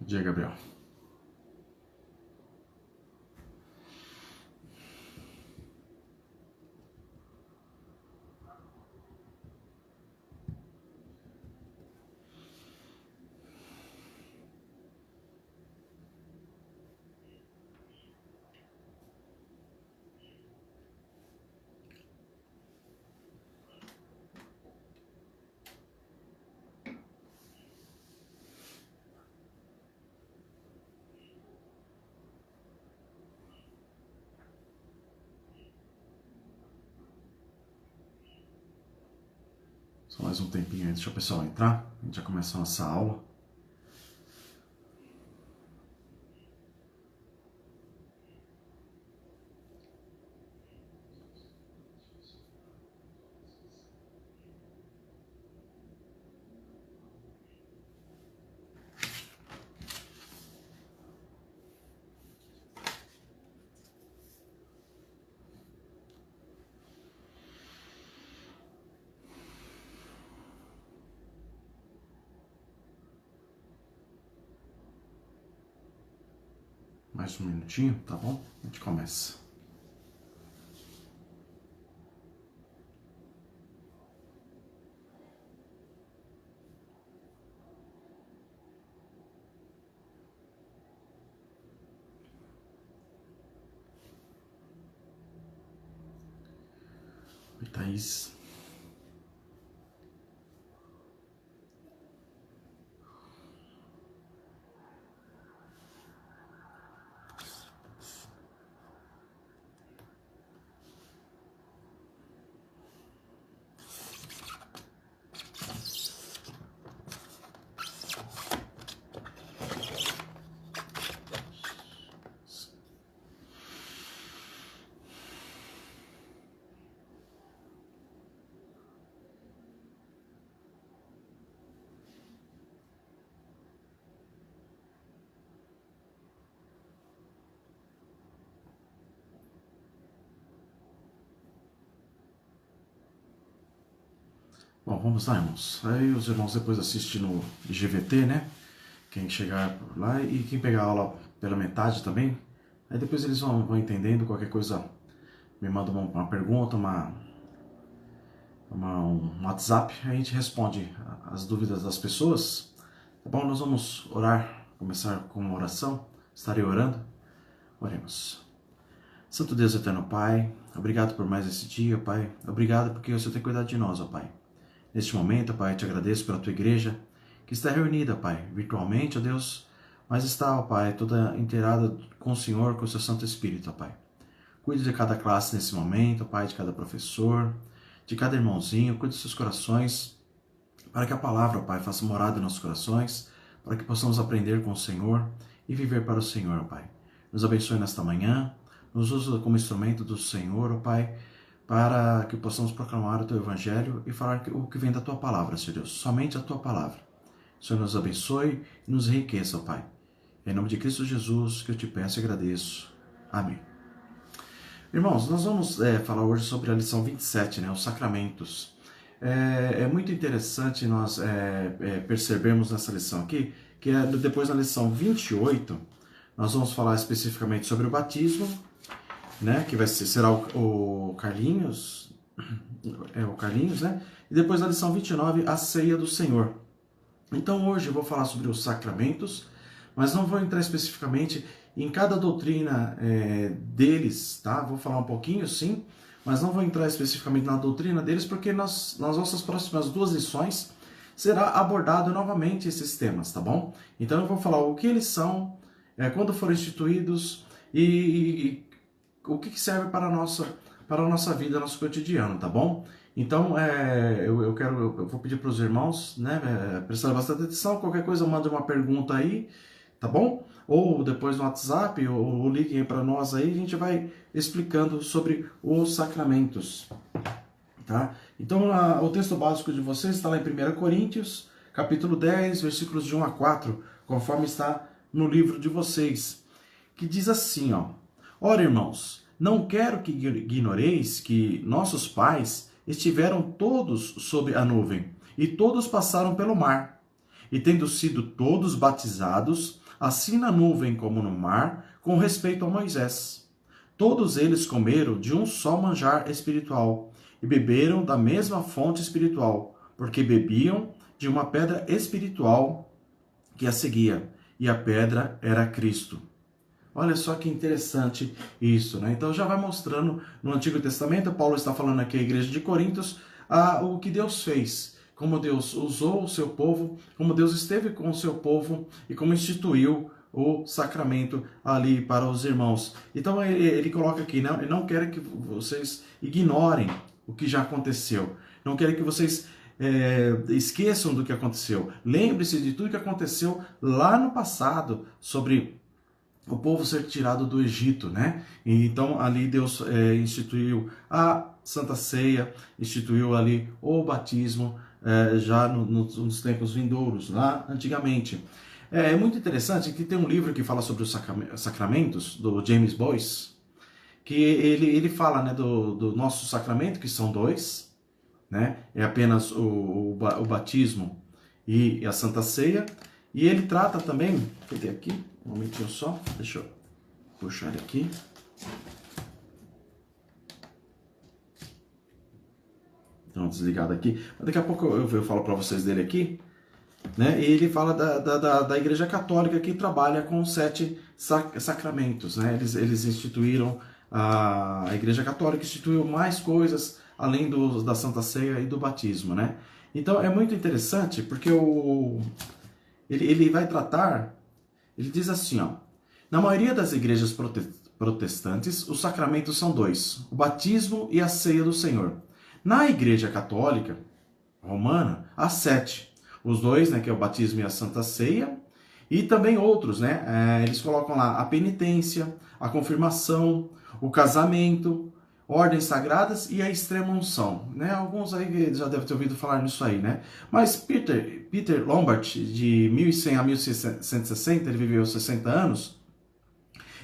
Dia, Gabriel. Só mais um tempinho aí, deixa o pessoal entrar. A gente já começa a nossa aula. Mais um minutinho, tá bom? A gente começa. Oi, Thaís. Bom, vamos lá, irmãos. Aí os irmãos depois assistem no IGVT, né? Quem chegar por lá e quem pegar a aula pela metade também. Aí depois eles vão entendendo, qualquer coisa me manda uma pergunta, um WhatsApp, aí a gente responde as dúvidas das pessoas. Tá bom? Nós vamos orar, começar com uma oração. Estarei orando. Oremos. Santo Deus eterno Pai, obrigado por mais esse dia, Pai. Obrigado porque o Senhor tem cuidado de nós, ó Pai. Neste momento, Pai, te agradeço pela tua igreja, que está reunida, Pai, virtualmente, ó Deus, mas está, ó Pai, toda inteirada com o Senhor, com o seu Santo Espírito, ó Pai. Cuide de cada classe nesse momento, ó Pai, de cada professor, de cada irmãozinho, cuide dos seus corações, para que a palavra, ó Pai, faça morada em nossos corações, para que possamos aprender com o Senhor e viver para o Senhor, ó Pai. Nos abençoe nesta manhã, nos usa como instrumento do Senhor, ó Pai, para que possamos proclamar o Teu Evangelho e falar o que vem da Tua Palavra, Senhor Deus, somente a Tua Palavra. O Senhor nos abençoe e nos enriqueça, ó Pai. Em nome de Cristo Jesus, que eu te peço e agradeço. Amém. Irmãos, nós vamos falar hoje sobre a lição 27, né, os sacramentos. É muito interessante nós percebermos nessa lição aqui, que depois na lição 28, nós vamos falar especificamente sobre o batismo, né, que será o Carlinhos, o Carlinhos, né, e depois na lição 29, a ceia do Senhor. Então hoje eu vou falar sobre os sacramentos, mas não vou entrar especificamente em cada doutrina deles, tá? Vou falar um pouquinho, sim, mas não vou entrar especificamente na doutrina deles, porque nas nossas próximas duas lições será abordado novamente esses temas, tá bom? Então eu vou falar o que eles são, quando foram instituídos e o que serve para a nossa vida, nosso cotidiano, tá bom? Então, eu vou pedir para os irmãos, né, prestar bastante atenção. Qualquer coisa, mande uma pergunta aí, tá bom? Ou depois no WhatsApp, ou liguem aí para nós aí, a gente vai explicando sobre os sacramentos, tá? Então, o texto básico de vocês está lá em 1 Coríntios, capítulo 10, versículos de 1 a 4, conforme está no livro de vocês, que diz assim, ó: Ora, irmãos, não quero que ignoreis que nossos pais estiveram todos sob a nuvem, e todos passaram pelo mar, e tendo sido todos batizados, assim na nuvem como no mar, com respeito a Moisés. Todos eles comeram de um só manjar espiritual e beberam da mesma fonte espiritual, porque bebiam de uma pedra espiritual que a seguia, e a pedra era Cristo. Olha só que interessante isso, né? Então já vai mostrando no Antigo Testamento, Paulo está falando aqui à igreja de Coríntios, o que Deus fez, como Deus usou o seu povo, como Deus esteve com o seu povo e como instituiu o sacramento ali para os irmãos. Então ele coloca aqui, né? Ele não quer que vocês ignorem o que já aconteceu, não quer que vocês esqueçam do que aconteceu. Lembre-se de tudo que aconteceu lá no passado sobre o povo ser tirado do Egito, né? E então ali Deus instituiu a Santa Ceia, instituiu ali o batismo já nos tempos vindouros, lá antigamente. É muito interessante que tem um livro que fala sobre os sacramentos, do James Boyce, que ele fala, né, do nosso sacramento, que são dois, né? É apenas o batismo e a Santa Ceia. E ele trata também, cadê aqui? Um momentinho só, deixa eu puxar ele aqui. Então, desligado aqui. Mas daqui a pouco eu falo para vocês dele aqui. Né? E ele fala da Igreja Católica, que trabalha com 7 sacramentos. Né? Eles instituíram, a Igreja Católica instituiu mais coisas além da Santa Ceia e do batismo. Né? Então é muito interessante porque ele vai tratar, ele diz assim, ó, na maioria das igrejas protestantes, os sacramentos são 2, o batismo e a ceia do Senhor. Na Igreja Católica Romana, há 7. Os 2, né, que é o batismo e a Santa Ceia, e também outros, né? Eles colocam lá a penitência, a confirmação, o casamento, ordens sagradas e a extrema unção, né? Alguns aí já devem ter ouvido falar nisso aí, né? Mas Peter Lombard, de 1100 a 1160, ele viveu 60 anos,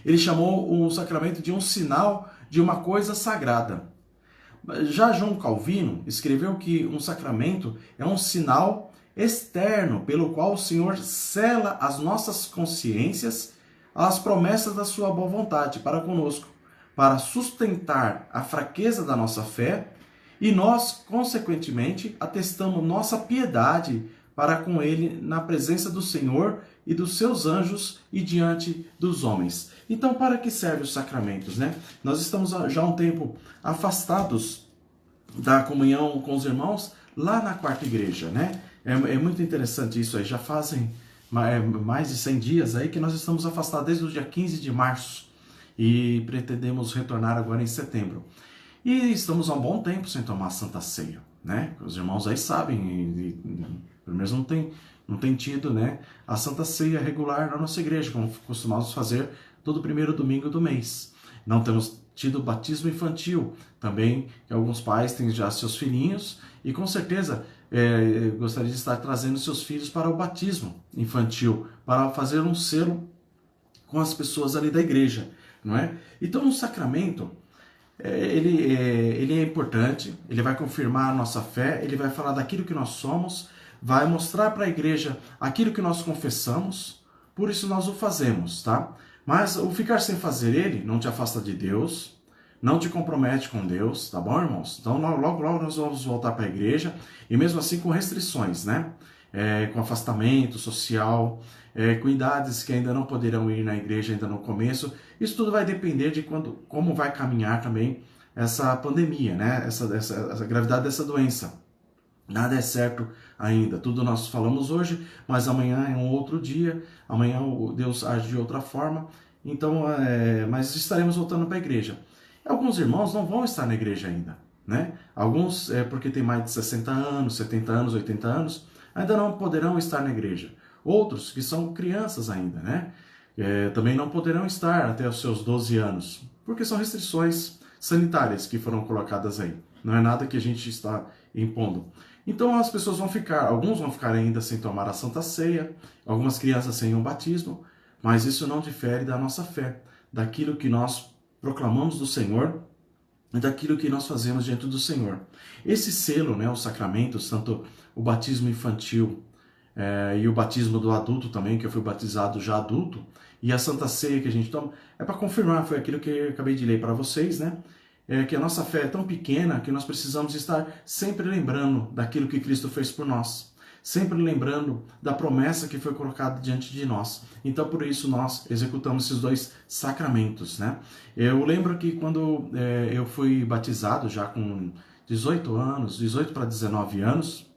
ele chamou o sacramento de um sinal de uma coisa sagrada. Já João Calvino escreveu que um sacramento é um sinal externo pelo qual o Senhor sela as nossas consciências às promessas da sua boa vontade para conosco, para sustentar a fraqueza da nossa fé, e nós, consequentemente, atestamos nossa piedade para com ele na presença do Senhor e dos seus anjos e diante dos homens. Então, para que servem os sacramentos, né? Nós estamos já há um tempo afastados da comunhão com os irmãos lá na quarta igreja, né? É muito interessante isso aí, já fazem mais de 100 dias aí que nós estamos afastados desde o dia 15 de março e pretendemos retornar agora em setembro. E estamos há um bom tempo sem tomar a Santa Ceia, né? Os irmãos aí sabem, pelo menos não tem tido, né, a Santa Ceia regular na nossa igreja, como costumamos fazer todo primeiro domingo do mês. Não temos tido batismo infantil, também que alguns pais têm já seus filhinhos e com certeza gostaria de estar trazendo seus filhos para o batismo infantil, para fazer um selo com as pessoas ali da igreja, não é? Então o sacramento, ele é importante, ele vai confirmar a nossa fé, ele vai falar daquilo que nós somos, vai mostrar para a igreja aquilo que nós confessamos, por isso nós o fazemos, tá? Mas o ficar sem fazer ele não te afasta de Deus, não te compromete com Deus, tá bom, irmãos? Então logo nós vamos voltar para a igreja, e mesmo assim com restrições, né? Com afastamento social, com idades que ainda não poderão ir na igreja ainda no começo. Isso tudo vai depender de como vai caminhar também essa pandemia, né? Essa gravidade dessa doença. Nada é certo ainda. Tudo nós falamos hoje, mas amanhã é um outro dia. Amanhã Deus age de outra forma. Então, mas estaremos voltando para a igreja. Alguns irmãos não vão estar na igreja ainda, né? Alguns, porque tem mais de 60 anos, 70 anos, 80 anos, ainda não poderão estar na igreja. Outros, que são crianças ainda, né? Também não poderão estar até os seus 12 anos, porque são restrições sanitárias que foram colocadas aí. Não é nada que a gente está impondo. Então as pessoas vão ficar, alguns vão ficar ainda sem tomar a Santa Ceia, algumas crianças sem o batismo, mas isso não difere da nossa fé, daquilo que nós proclamamos do Senhor e daquilo que nós fazemos diante do Senhor. Esse selo, né, os sacramentos, tanto o batismo infantil e o batismo do adulto também, que eu fui batizado já adulto, e a Santa Ceia que a gente toma, é para confirmar, foi aquilo que eu acabei de ler para vocês, né? Que a nossa fé é tão pequena que nós precisamos estar sempre lembrando daquilo que Cristo fez por nós, sempre lembrando da promessa que foi colocada diante de nós. Então, por isso, nós executamos esses dois sacramentos, né? Eu lembro que quando eu fui batizado, já com 18 anos, 18 para 19 anos,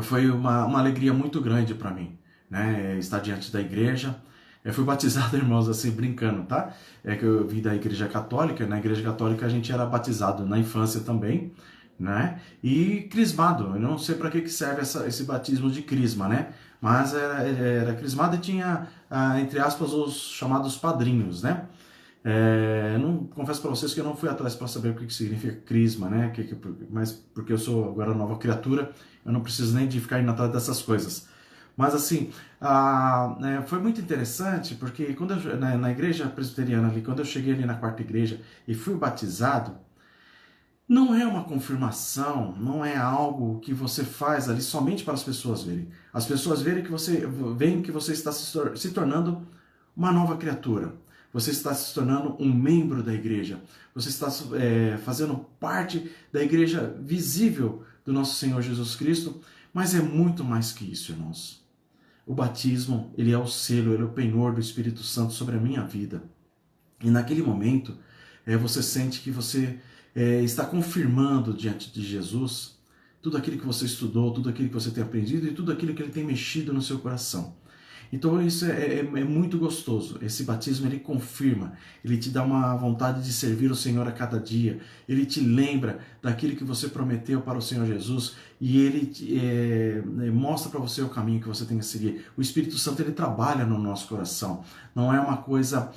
foi uma alegria muito grande para mim, né? Estar diante da igreja. Eu fui batizado, irmãos, assim, brincando, tá? É que eu vim da igreja católica. Na igreja católica a gente era batizado na infância também, né? E crismado. Eu não sei para que serve esse batismo de crisma, né? Mas era crismado e tinha, entre aspas, os chamados padrinhos, né? Não, confesso para vocês que eu não fui atrás para saber o que significa crisma, né? Mas porque eu sou agora nova criatura, eu não preciso nem de ficar indo atrás dessas coisas. Mas assim, foi muito interessante, porque quando na igreja presbiteriana ali, quando eu cheguei ali na quarta igreja e fui batizado, não é uma confirmação, não é algo que você faz ali somente para as pessoas verem. As pessoas veem que você está se tornando uma nova criatura. Você está se tornando um membro da igreja. Você está fazendo parte da igreja visível do nosso Senhor Jesus Cristo. Mas é muito mais que isso, irmãos. O batismo, ele é o selo, ele é o penhor do Espírito Santo sobre a minha vida. E naquele momento, você sente que você está confirmando diante de Jesus tudo aquilo que você estudou, tudo aquilo que você tem aprendido e tudo aquilo que ele tem mexido no seu coração. Então isso é muito gostoso. Esse batismo ele confirma, ele te dá uma vontade de servir o Senhor a cada dia, ele te lembra daquilo que você prometeu para o Senhor Jesus e ele mostra para você o caminho que você tem que seguir. O Espírito Santo ele trabalha no nosso coração, não é uma coisa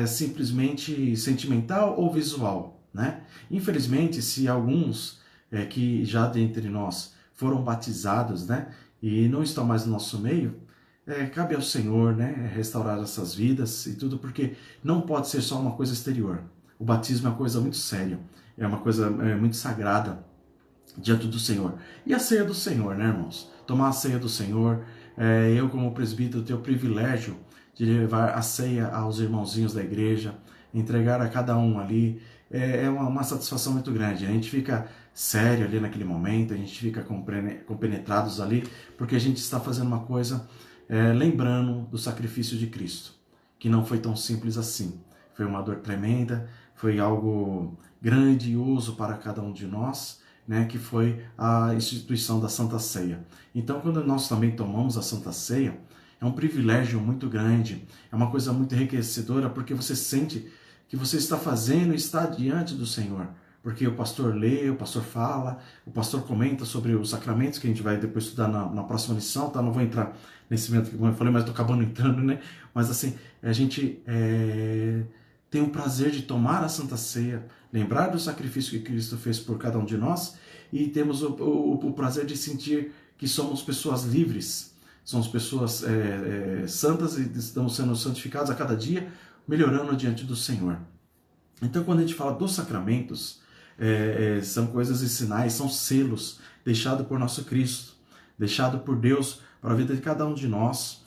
simplesmente sentimental ou visual, né? Infelizmente, se alguns que já dentre nós foram batizados, né, e não estão mais no nosso meio, cabe ao Senhor, né, restaurar essas vidas e tudo, porque não pode ser só uma coisa exterior. O batismo é uma coisa muito séria, é uma coisa muito sagrada diante do Senhor. E a ceia do Senhor, né, irmãos? Tomar a ceia do Senhor, eu como presbítero tenho o privilégio de levar a ceia aos irmãozinhos da igreja, entregar a cada um ali, é uma satisfação muito grande. A gente fica sério ali naquele momento, a gente fica compenetrados ali, porque a gente está fazendo uma coisa lembrando do sacrifício de Cristo, que não foi tão simples assim. Foi uma dor tremenda, foi algo grandioso para cada um de nós, né, que foi a instituição da Santa Ceia. Então, quando nós também tomamos a Santa Ceia, é um privilégio muito grande, é uma coisa muito enriquecedora, porque você sente que você está fazendo e está diante do Senhor. Porque o pastor lê, o pastor fala, o pastor comenta sobre os sacramentos, que a gente vai depois estudar na próxima lição, tá? Não vou entrar nesse momento que eu falei, mas estou acabando entrando, né? Mas assim, a gente tem o prazer de tomar a Santa Ceia, lembrar do sacrifício que Cristo fez por cada um de nós, e temos o prazer de sentir que somos pessoas livres, somos pessoas santas e estamos sendo santificados a cada dia, melhorando diante do Senhor. Então, quando a gente fala dos sacramentos, são coisas e sinais, são selos deixados por nosso Cristo, deixado por Deus para a vida de cada um de nós,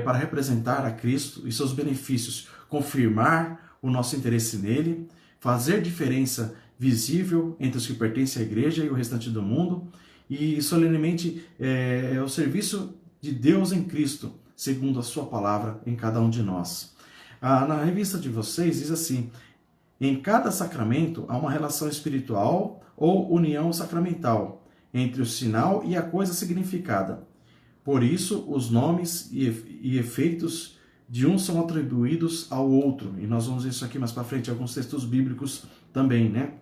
para representar a Cristo e seus benefícios, confirmar o nosso interesse nele, fazer diferença visível entre os que pertencem à igreja e o restante do mundo, e solenemente é o serviço de Deus em Cristo, segundo a sua palavra em cada um de nós. Na revista de vocês diz assim: em cada sacramento há uma relação espiritual ou união sacramental entre o sinal e a coisa significada. Por isso, os nomes e efeitos de um são atribuídos ao outro. E nós vamos ver isso aqui mais para frente, alguns textos bíblicos também, né?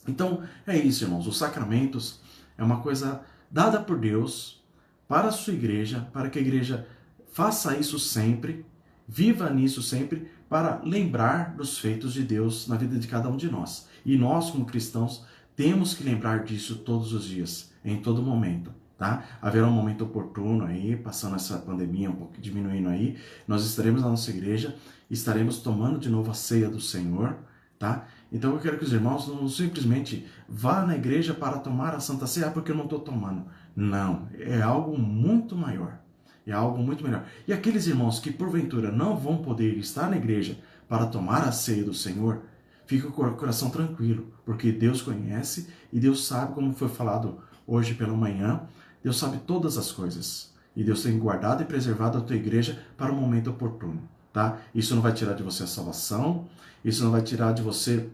Então, é isso, irmãos. Os sacramentos é uma coisa dada por Deus para a sua igreja, para que a igreja faça isso sempre, viva nisso sempre, para lembrar dos feitos de Deus na vida de cada um de nós. E nós, como cristãos, temos que lembrar disso todos os dias, em todo momento, tá? Haverá um momento oportuno aí, passando essa pandemia um pouco diminuindo aí, nós estaremos na nossa igreja, estaremos tomando de novo a ceia do Senhor, tá? Então eu quero que os irmãos não simplesmente vá na igreja para tomar a Santa Ceia, porque eu não estou tomando. Não, é algo muito maior. É algo muito melhor. E aqueles irmãos que porventura não vão poder estar na igreja para tomar a ceia do Senhor, fica com o coração tranquilo, porque Deus conhece e Deus sabe, como foi falado hoje pela manhã, Deus sabe todas as coisas. E Deus tem guardado e preservado a tua igreja para o momento oportuno, tá? Isso não vai tirar de você a salvação, isso não vai tirar de você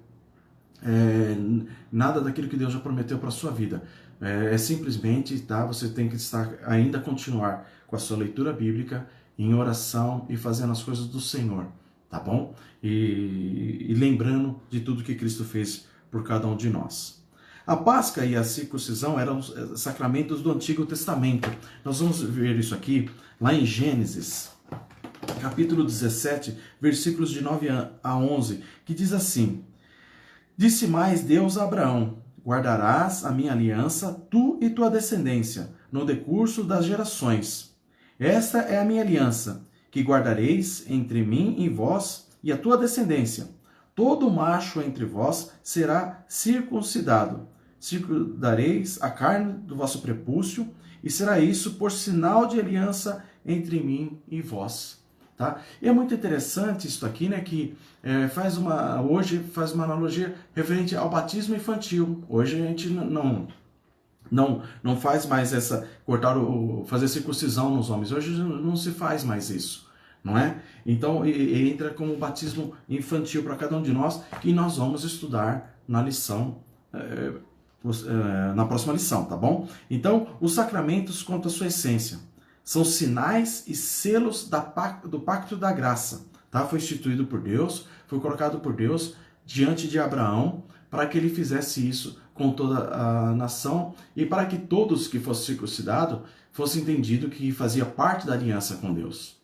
nada daquilo que Deus já prometeu para a sua vida. É simplesmente, tá? Você tem que ainda continuar com a sua leitura bíblica, em oração e fazendo as coisas do Senhor, tá bom? E lembrando de tudo que Cristo fez por cada um de nós. A Páscoa e a circuncisão eram sacramentos do Antigo Testamento. Nós vamos ver isso aqui lá em Gênesis, capítulo 17, versículos de 9 a 11, que diz assim: Disse mais Deus a Abraão: Guardarás a minha aliança, tu e tua descendência, no decurso das gerações. Esta é a minha aliança, que guardareis entre mim e vós e a tua descendência. Todo macho entre vós será circuncidado. Circuncidareis a carne do vosso prepúcio, e será isso por sinal de aliança entre mim e vós. Tá? E é muito interessante isso aqui, né, que hoje faz uma analogia referente ao batismo infantil. Hoje a gente não faz mais fazer circuncisão nos homens. Hoje não se faz mais isso, não é? Então entra como batismo infantil para cada um de nós, que nós vamos estudar na lição, na próxima lição, tá bom? Então, os sacramentos, quanto à sua essência, são sinais e selos do pacto da graça, tá? Foi instituído por Deus, foi colocado por Deus diante de Abraão para que ele fizesse isso com toda a nação e para que todos que fossem circuncidados fossem entendido que fazia parte da aliança com Deus.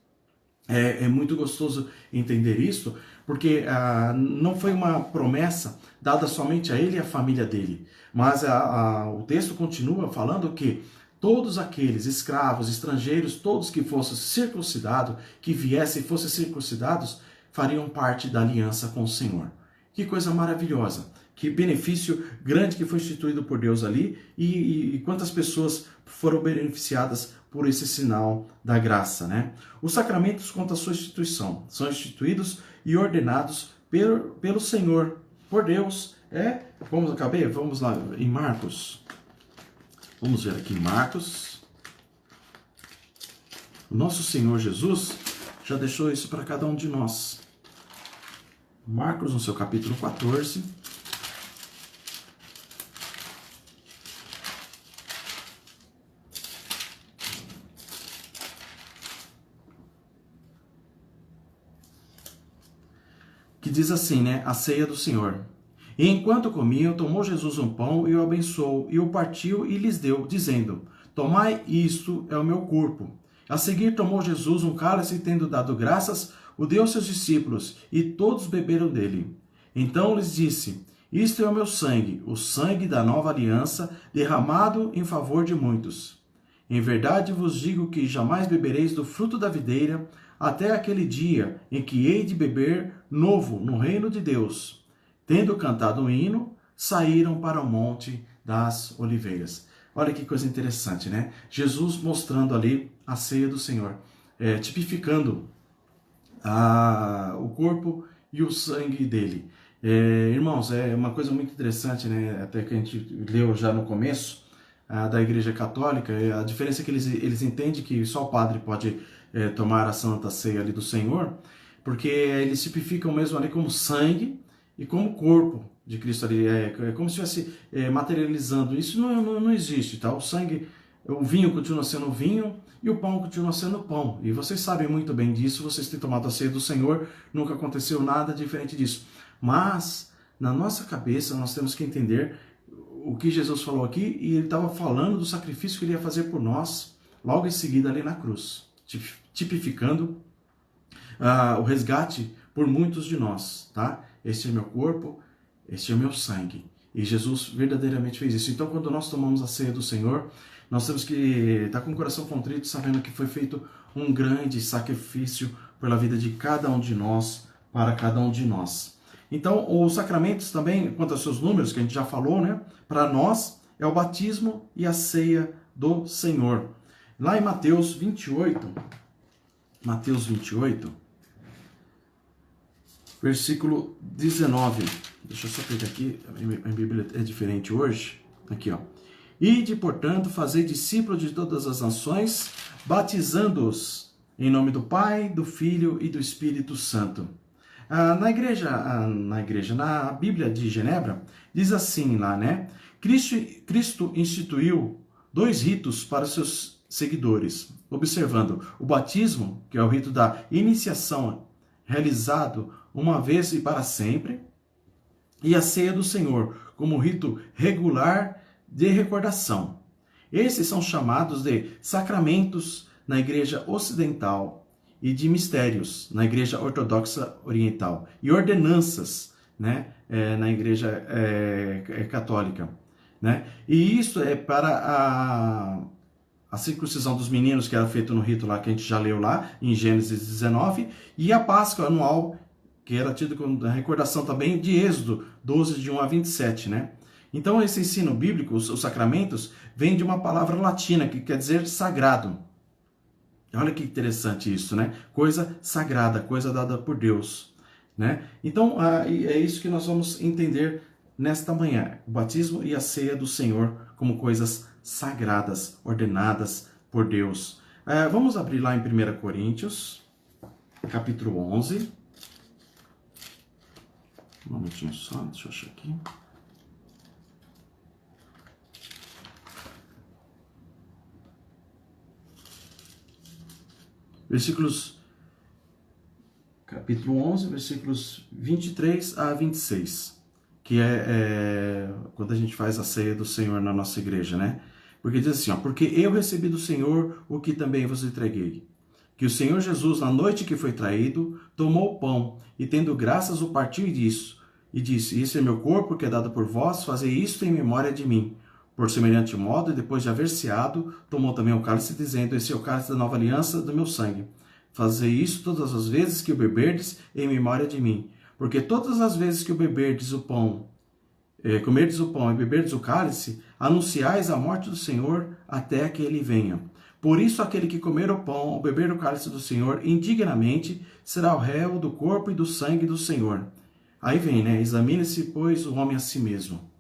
É muito gostoso entender isso, porque não foi uma promessa dada somente a ele e à família dele, mas o texto continua falando que todos aqueles escravos, estrangeiros, todos que fossem circuncidados, que viessem e fossem circuncidados, fariam parte da aliança com o Senhor. Que coisa maravilhosa, que benefício grande que foi instituído por Deus ali e quantas pessoas foram beneficiadas por esse sinal da graça, né? Os sacramentos, quanto à sua instituição, são instituídos e ordenados pelo Senhor, por Deus. Vamos lá em Marcos. Vamos ver aqui em Marcos. O nosso Senhor Jesus já deixou isso para cada um de nós. Marcos, no seu capítulo 14. Que diz assim, né? A ceia do Senhor. E enquanto comiam, tomou Jesus um pão e o abençoou, e o partiu e lhes deu, dizendo: Tomai, isto é o meu corpo. A seguir tomou Jesus um cálice e, tendo dado graças, o deu aos seus discípulos, e todos beberam dele. Então lhes disse: Isto é o meu sangue, o sangue da nova aliança, derramado em favor de muitos. Em verdade vos digo que jamais bebereis do fruto da videira, até aquele dia em que hei de beber novo no reino de Deus. Tendo cantado um hino, saíram para o Monte das Oliveiras. Olha que coisa interessante, né? Jesus mostrando ali a ceia do Senhor, tipificando o corpo e o sangue dele. Irmãos, é uma coisa muito interessante, né? Até que a gente leu já no começo da Igreja Católica, a diferença é que eles entendem que só o padre pode tomar a Santa Ceia ali do Senhor, porque eles tipificam mesmo ali como sangue e como corpo de Cristo ali. É como se estivesse materializando. Isso não existe, tá? O sangue, o vinho continua sendo vinho e o pão continua sendo pão. E vocês sabem muito bem disso, vocês têm tomado a ceia do Senhor, nunca aconteceu nada diferente disso. Mas, na nossa cabeça, nós temos que entender o que Jesus falou aqui, e ele estava falando do sacrifício que ele ia fazer por nós, logo em seguida ali na cruz, tipificando o resgate por muitos de nós, tá? Este é meu corpo, este é meu sangue. E Jesus verdadeiramente fez isso. Então, quando nós tomamos a ceia do Senhor, nós temos que estar com o coração contrito, sabendo que foi feito um grande sacrifício pela vida de cada um de nós, para cada um de nós. Então, os sacramentos também, quanto aos seus números, que a gente já falou, né? Para nós, é o batismo e a ceia do Senhor. Lá em Mateus 28, versículo 19. Deixa eu só pegar aqui, a Bíblia é diferente hoje. Aqui, ó. Ide, portanto, fazer discípulos de todas as nações, batizando-os em nome do Pai, do Filho e do Espírito Santo. Na Bíblia de Genebra, diz assim lá, né? Cristo instituiu 2 ritos para os seus seguidores, observando o batismo, que é o rito da iniciação, realizado uma vez e para sempre, e a ceia do Senhor, como rito regular de recordação. Esses são chamados de sacramentos na Igreja Ocidental e de mistérios na Igreja Ortodoxa Oriental e ordenanças, né, na Igreja Católica, né? E isso é para a circuncisão dos meninos, que era feito no rito lá que a gente já leu lá em Gênesis 19, e a Páscoa anual, que era tido como a recordação também de Êxodo 12, de 1 a 27, né? Então, esse ensino bíblico, os sacramentos, vem de uma palavra latina que quer dizer sagrado. Olha que interessante isso, né? Coisa sagrada, coisa dada por Deus, né? Então, é isso que nós vamos entender nesta manhã. O batismo e a ceia do Senhor como coisas sagradas, ordenadas por Deus. Vamos abrir lá em 1 Coríntios, capítulo 11. Um momentinho só, deixa eu achar aqui. Capítulo 11, versículos 23 a 26, que é quando a gente faz a ceia do Senhor na nossa igreja, né? Porque diz assim, ó, porque eu recebi do Senhor o que também vos entreguei. Que o Senhor Jesus, na noite que foi traído, tomou o pão e, tendo graças, o partiu e disse, isso é meu corpo que é dado por vós, fazei isto em memória de mim. Por semelhante modo, depois de haver ceado, tomou também o cálice, dizendo, esse é o cálice da nova aliança do meu sangue. Fazei isso todas as vezes que o beberdes em memória de mim. Porque todas as vezes que o beberdes o pão, comerdes o pão e beberdes o cálice, anunciais a morte do Senhor até que ele venha. Por isso, aquele que comer o pão ou beber o cálice do Senhor indignamente será o réu do corpo e do sangue do Senhor. Aí vem, né? Examine-se, pois, o homem a si mesmo.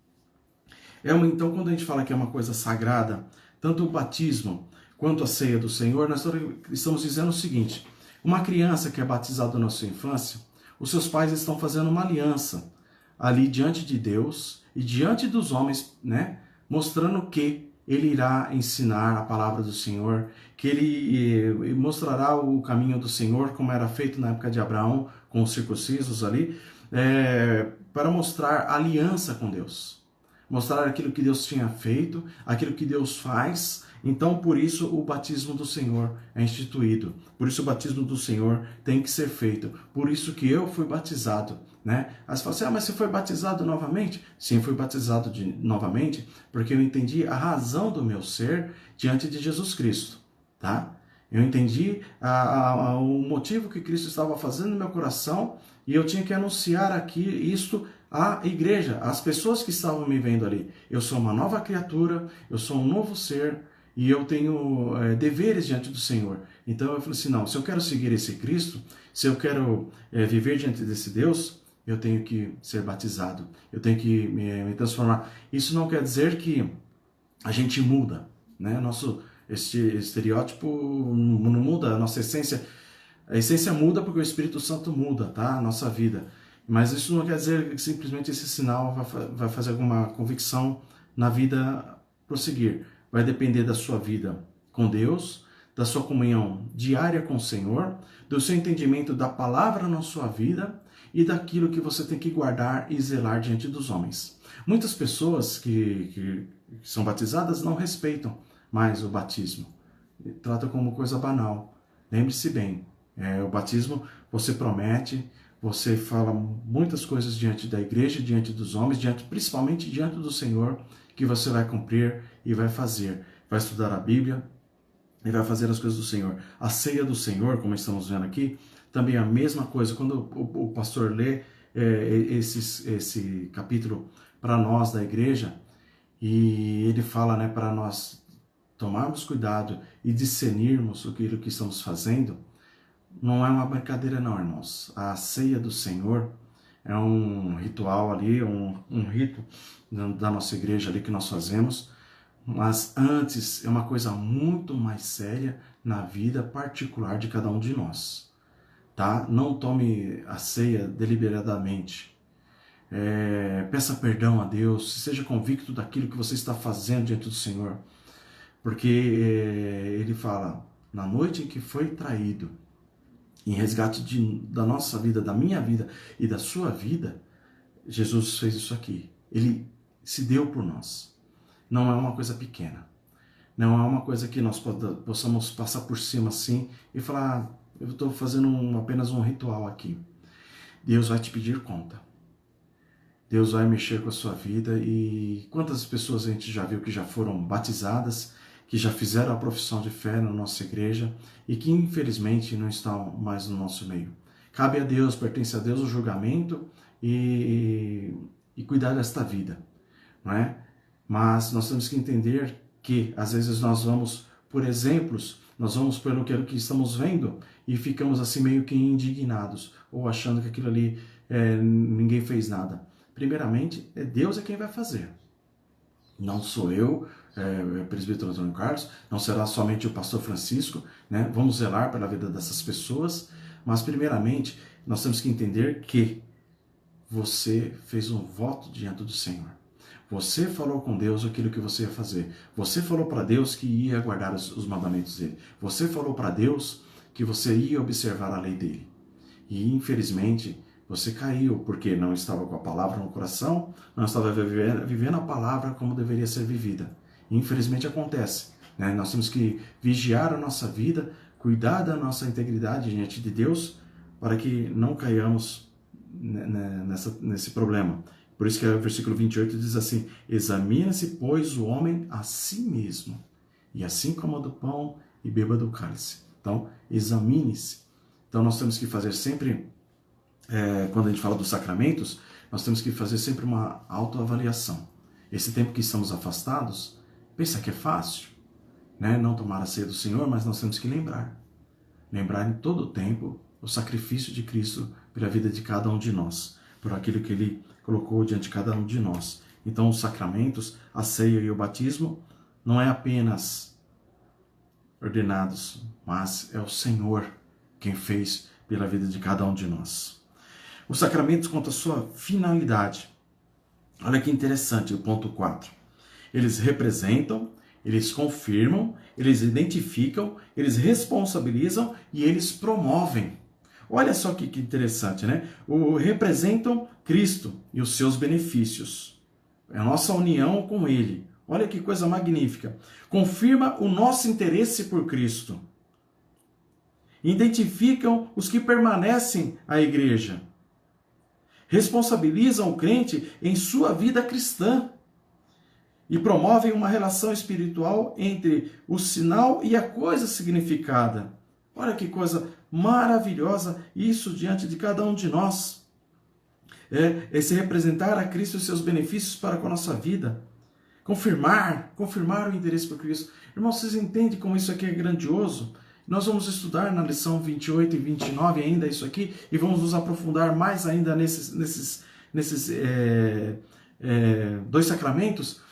Então, quando a gente fala que é uma coisa sagrada, tanto o batismo quanto a ceia do Senhor, nós estamos dizendo o seguinte: uma criança que é batizada na sua infância, os seus pais estão fazendo uma aliança ali diante de Deus e diante dos homens, né? Mostrando que ele irá ensinar a palavra do Senhor, que ele mostrará o caminho do Senhor, como era feito na época de Abraão, com os circuncisos ali, para mostrar aliança com Deus. Mostrar aquilo que Deus tinha feito, aquilo que Deus faz. Então, por isso, o batismo do Senhor é instituído. Por isso, o batismo do Senhor tem que ser feito. Por isso que eu fui batizado, né? Aí você fala assim, mas você foi batizado novamente? Sim, fui batizado novamente, porque eu entendi a razão do meu ser diante de Jesus Cristo, tá? Eu entendi o motivo que Cristo estava fazendo no meu coração e eu tinha que anunciar aqui isto à igreja, às pessoas que estavam me vendo ali. Eu sou uma nova criatura, eu sou um novo ser e eu tenho deveres diante do Senhor. Então eu falei assim, não, se eu quero seguir esse Cristo, se eu quero viver diante desse Deus, eu tenho que ser batizado, eu tenho que me transformar. Isso não quer dizer que a gente muda, né? Nosso estereótipo não muda, a nossa essência. A essência muda porque o Espírito Santo muda, tá? A nossa vida. Mas isso não quer dizer que simplesmente esse sinal vai fazer alguma convicção na vida prosseguir. Vai depender da sua vida com Deus, da sua comunhão diária com o Senhor, do seu entendimento da palavra na sua vida e daquilo que você tem que guardar e zelar diante dos homens. Muitas pessoas que são batizadas não respeitam mais o batismo. Tratam como coisa banal. Lembre-se bem, o batismo você promete, você fala muitas coisas diante da igreja, diante dos homens, principalmente diante do Senhor, que você vai cumprir e vai fazer. Vai estudar a Bíblia e vai fazer as coisas do Senhor. A ceia do Senhor, como estamos vendo aqui, também é a mesma coisa. Quando o pastor lê esse capítulo para nós da igreja, e ele fala, né, para nós tomarmos cuidado e discernirmos aquilo que estamos fazendo, não é uma brincadeira não, irmãos. A ceia do Senhor é um ritual ali, um rito da nossa igreja ali que nós fazemos, mas antes é uma coisa muito mais séria na vida particular de cada um de nós, tá? Não tome a ceia deliberadamente. Peça perdão a Deus, seja convicto daquilo que você está fazendo diante do Senhor, porque ele fala, na noite em que foi traído, em resgate da nossa vida, da minha vida e da sua vida, Jesus fez isso aqui. Ele se deu por nós. Não é uma coisa pequena. Não é uma coisa que nós possamos passar por cima assim e falar, eu estou fazendo apenas um ritual aqui. Deus vai te pedir conta. Deus vai mexer com a sua vida. E quantas pessoas a gente já viu que já foram batizadas, que já fizeram a profissão de fé na nossa igreja e que infelizmente não estão mais no nosso meio. Cabe a Deus, pertence a Deus o julgamento e cuidar desta vida, não é? Mas nós temos que entender que às vezes nós vamos por exemplos, nós vamos pelo que estamos vendo e ficamos assim meio que indignados ou achando que aquilo ali ninguém fez nada. Primeiramente, Deus é quem vai fazer. Não sou eu, presbítero Antônio Carlos, não será somente o pastor Francisco, né? Vamos zelar pela vida dessas pessoas, mas primeiramente nós temos que entender que você fez um voto diante do Senhor. Você falou com Deus aquilo que você ia fazer. Você falou para Deus que ia guardar os mandamentos dele. Você falou para Deus que você ia observar a lei dele. E infelizmente você caiu porque não estava com a palavra no coração, não estava vivendo a palavra como deveria ser vivida. E infelizmente acontece, né? Nós temos que vigiar a nossa vida, cuidar da nossa integridade diante de Deus, para que não caiamos nesse problema. Por isso que o versículo 28 diz assim, examina-se, pois, o homem a si mesmo, e assim coma do pão e beba do cálice. Então, examine-se. Então, nós temos que fazer sempre, quando a gente fala dos sacramentos, nós temos que fazer sempre uma autoavaliação. Esse tempo que estamos afastados, pensa que é fácil, né? Não tomar a ceia do Senhor, mas nós temos que lembrar em todo o tempo o sacrifício de Cristo pela vida de cada um de nós, por aquilo que Ele colocou diante de cada um de nós. Então, os sacramentos, a ceia e o batismo, não é apenas ordenados, mas é o Senhor quem fez pela vida de cada um de nós. Os sacramentos quanto à sua finalidade. Olha que interessante o ponto 4. Eles representam, eles confirmam, eles identificam, eles responsabilizam e eles promovem. Olha só que interessante, né? Representam Cristo e os seus benefícios. É a nossa união com Ele. Olha que coisa magnífica. Confirma o nosso interesse por Cristo. Identificam os que permanecem à igreja. Responsabilizam o crente em sua vida cristã. E promovem uma relação espiritual entre o sinal e a coisa significada. Olha que coisa maravilhosa isso diante de cada um de nós. Esse representar a Cristo e os seus benefícios para com a nossa vida. Confirmar o interesse por Cristo. Irmãos, vocês entendem como isso aqui é grandioso? Nós vamos estudar na lição 28 e 29 ainda isso aqui e vamos nos aprofundar mais ainda nesses dois sacramentos.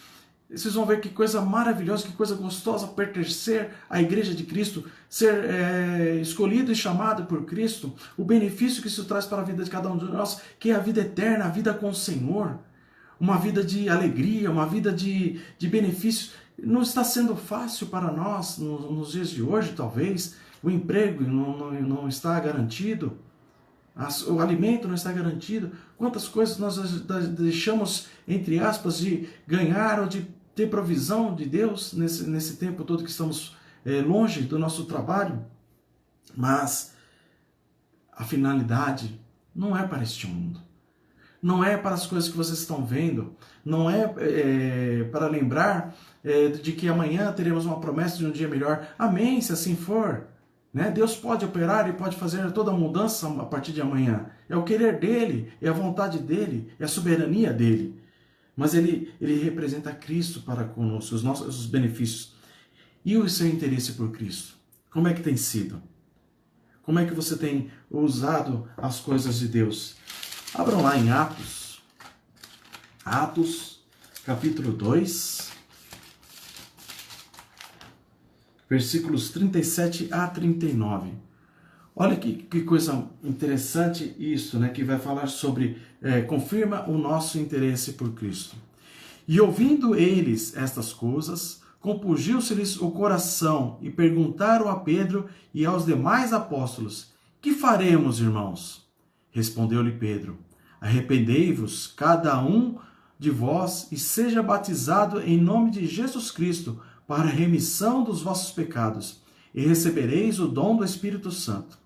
Vocês vão ver que coisa maravilhosa, que coisa gostosa pertencer à Igreja de Cristo, ser escolhido e chamado por Cristo, o benefício que isso traz para a vida de cada um de nós, que é a vida eterna, a vida com o Senhor, uma vida de alegria, uma vida de benefícios. Não está sendo fácil para nós nos dias de hoje, talvez, o emprego não está garantido, o alimento não está garantido. Quantas coisas nós deixamos, entre aspas, de ganhar ou de ter provisão de Deus nesse tempo todo que estamos longe do nosso trabalho. Mas a finalidade não é para este mundo. Não é para as coisas que vocês estão vendo. Não é para lembrar de que amanhã teremos uma promessa de um dia melhor. Amém, se assim for. Né? Deus pode operar e pode fazer toda a mudança a partir de amanhã. É o querer dele, é a vontade dele, é a soberania dele. Mas ele representa Cristo para conosco, os nossos benefícios. E o seu interesse por Cristo? Como é que tem sido? Como é que você tem usado as coisas de Deus? Abram lá em Atos. Atos, capítulo 2, versículos 37 a 39. Olha que coisa interessante isso, né? Que vai falar sobre, confirma o nosso interesse por Cristo. E ouvindo eles estas coisas, compungiu-se-lhes o coração e perguntaram a Pedro e aos demais apóstolos: que faremos, irmãos? Respondeu-lhe Pedro: arrependei-vos, cada um de vós, e seja batizado em nome de Jesus Cristo, para a remissão dos vossos pecados, e recebereis o dom do Espírito Santo.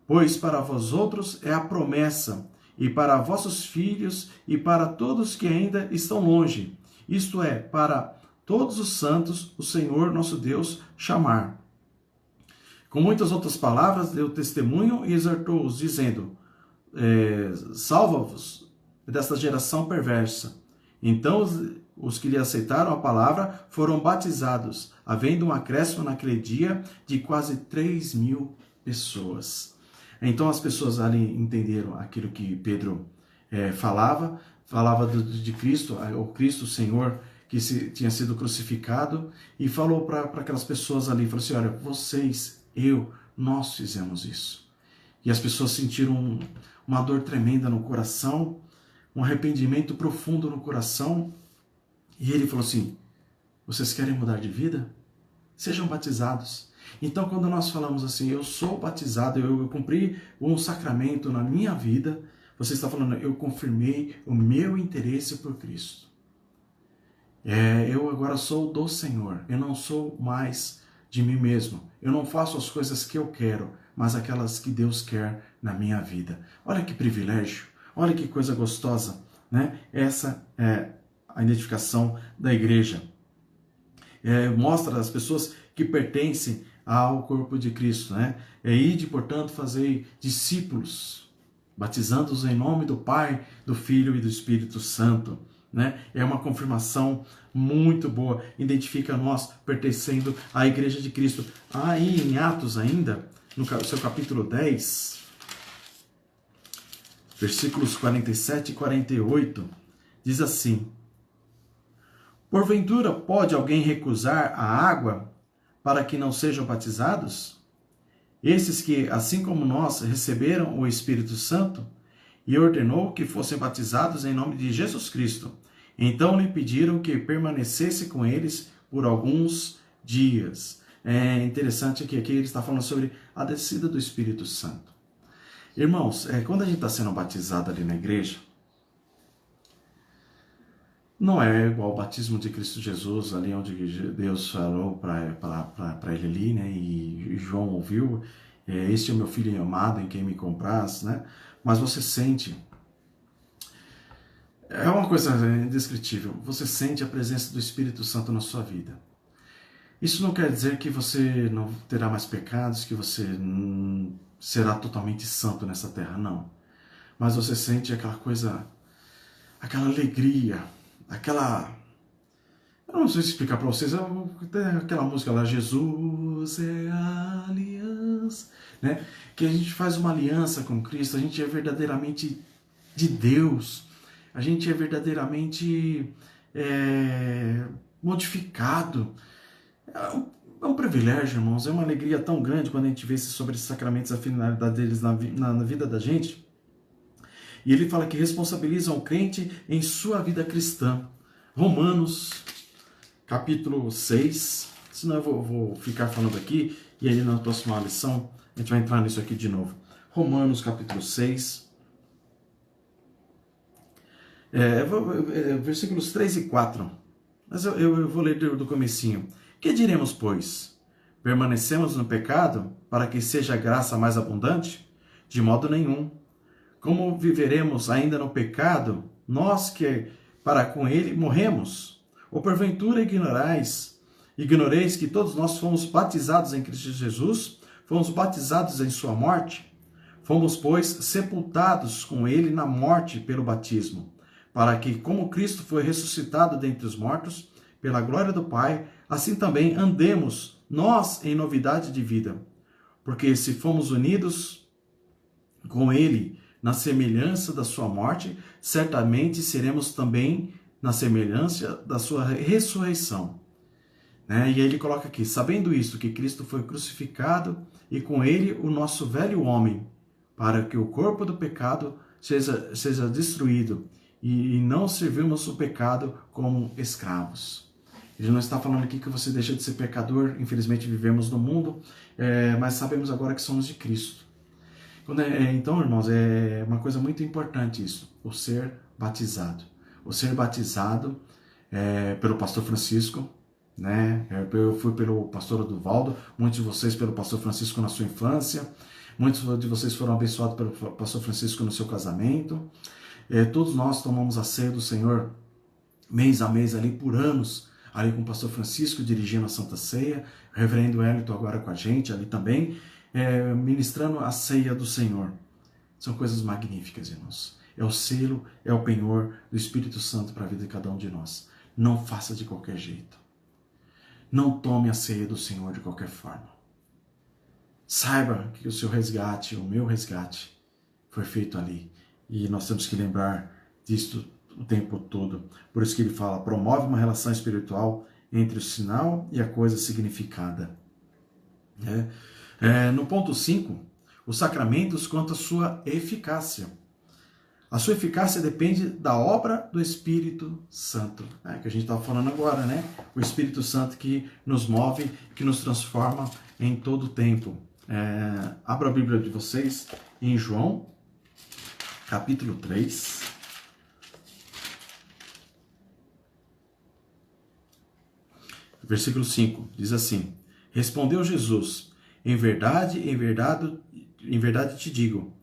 Pois para vós outros é a promessa, e para vossos filhos, e para todos que ainda estão longe, isto é, para todos os santos, o Senhor nosso Deus chamar. Com muitas outras palavras, deu testemunho e exortou-os, dizendo: salva-vos desta geração perversa. Então os que lhe aceitaram a palavra foram batizados, havendo um acréscimo naquele dia de quase 3.000 pessoas. Então as pessoas ali entenderam aquilo que Pedro falava de Cristo, o Cristo, o Senhor, que tinha sido crucificado, e falou para aquelas pessoas ali, falou assim: olha, vocês, nós fizemos isso. E as pessoas sentiram uma dor tremenda no coração, um arrependimento profundo no coração, e ele falou assim: vocês querem mudar de vida? Sejam batizados. Então, quando nós falamos assim, eu sou batizado, eu cumpri um sacramento na minha vida, você está falando, eu confirmei o meu interesse por Cristo. Eu agora sou do Senhor, eu não sou mais de mim mesmo. Eu não faço as coisas que eu quero, mas aquelas que Deus quer na minha vida. Olha que privilégio, olha que coisa gostosa, né? Essa é a identificação da igreja. Mostra as pessoas que pertencem ao corpo de Cristo, né? Ide, portanto, fazei discípulos, batizando-os em nome do Pai, do Filho e do Espírito Santo, né? É uma confirmação muito boa, identifica nós pertencendo à igreja de Cristo. Aí em Atos ainda, no seu capítulo 10, versículos 47 e 48, diz assim: porventura pode alguém recusar a água para que não sejam batizados? Esses que, assim como nós, receberam o Espírito Santo, e ordenou que fossem batizados em nome de Jesus Cristo. Então lhe pediram que permanecesse com eles por alguns dias. É interessante que aqui ele está falando sobre a descida do Espírito Santo. Irmãos, quando a gente está sendo batizado ali na igreja, não é igual ao batismo de Cristo Jesus, ali onde Deus falou para ele ali, né? E João ouviu: este é o meu filho amado em quem me compraz, né? Mas você sente, é uma coisa indescritível, você sente a presença do Espírito Santo na sua vida. Isso não quer dizer que você não terá mais pecados, que você será totalmente santo nessa terra, não. Mas você sente aquela coisa, aquela alegria, eu não sei explicar para vocês, aquela música lá, Jesus é a aliança, né? Que a gente faz uma aliança com Cristo, a gente é verdadeiramente de Deus, a gente é verdadeiramente modificado. É um privilégio, irmãos, é uma alegria tão grande quando a gente vê sobre esses sacramentos, a finalidade deles na vida da gente. E ele fala que responsabilizam o crente em sua vida cristã. Romanos, capítulo 6. Senão eu vou ficar falando aqui, e aí na próxima lição a gente vai entrar nisso aqui de novo. Romanos, capítulo 6. Versículos 3 e 4. Mas eu vou ler do comecinho. Que diremos, pois? Permanecemos no pecado para que seja a graça mais abundante? De modo nenhum. Como viveremos ainda no pecado, nós que para com ele morremos? Ou porventura ignoreis que todos nós fomos batizados em Cristo Jesus, fomos batizados em sua morte? Fomos, pois, sepultados com ele na morte pelo batismo, para que, como Cristo foi ressuscitado dentre os mortos, pela glória do Pai, assim também andemos nós em novidade de vida. Porque se fomos unidos com ele na semelhança da sua morte, certamente seremos também na semelhança da sua ressurreição. E aí ele coloca aqui, sabendo isto, que Cristo foi crucificado e com ele o nosso velho homem, para que o corpo do pecado seja destruído e não servirmos o pecado como escravos. Ele não está falando aqui que você deixa de ser pecador, infelizmente vivemos no mundo, mas sabemos agora que somos de Cristo. Então, irmãos, é uma coisa muito importante isso, o ser batizado. O ser batizado pelo pastor Francisco, né? Eu fui pelo pastor Oduvaldo, muitos de vocês pelo pastor Francisco na sua infância, muitos de vocês foram abençoados pelo pastor Francisco no seu casamento. Todos nós tomamos a ceia do Senhor mês a mês ali por anos, ali com o pastor Francisco dirigindo a Santa Ceia, o reverendo Wellington agora com a gente ali também, ministrando a ceia do Senhor. São coisas magníficas, irmãos. É o selo, é o penhor do Espírito Santo para a vida de cada um de nós. Não faça de qualquer jeito. Não tome a ceia do Senhor de qualquer forma. Saiba que o seu resgate, o meu resgate, foi feito ali. E nós temos que lembrar disso o tempo todo. Por isso que ele fala, promove uma relação espiritual entre o sinal e a coisa significada. No ponto 5, os sacramentos quanto à sua eficácia. A sua eficácia depende da obra do Espírito Santo, que a gente estava falando agora, né? O Espírito Santo que nos move, que nos transforma em todo o tempo. Abra a Bíblia de vocês em João, capítulo 3. Versículo 5, diz assim, respondeu Jesus, em verdade te digo,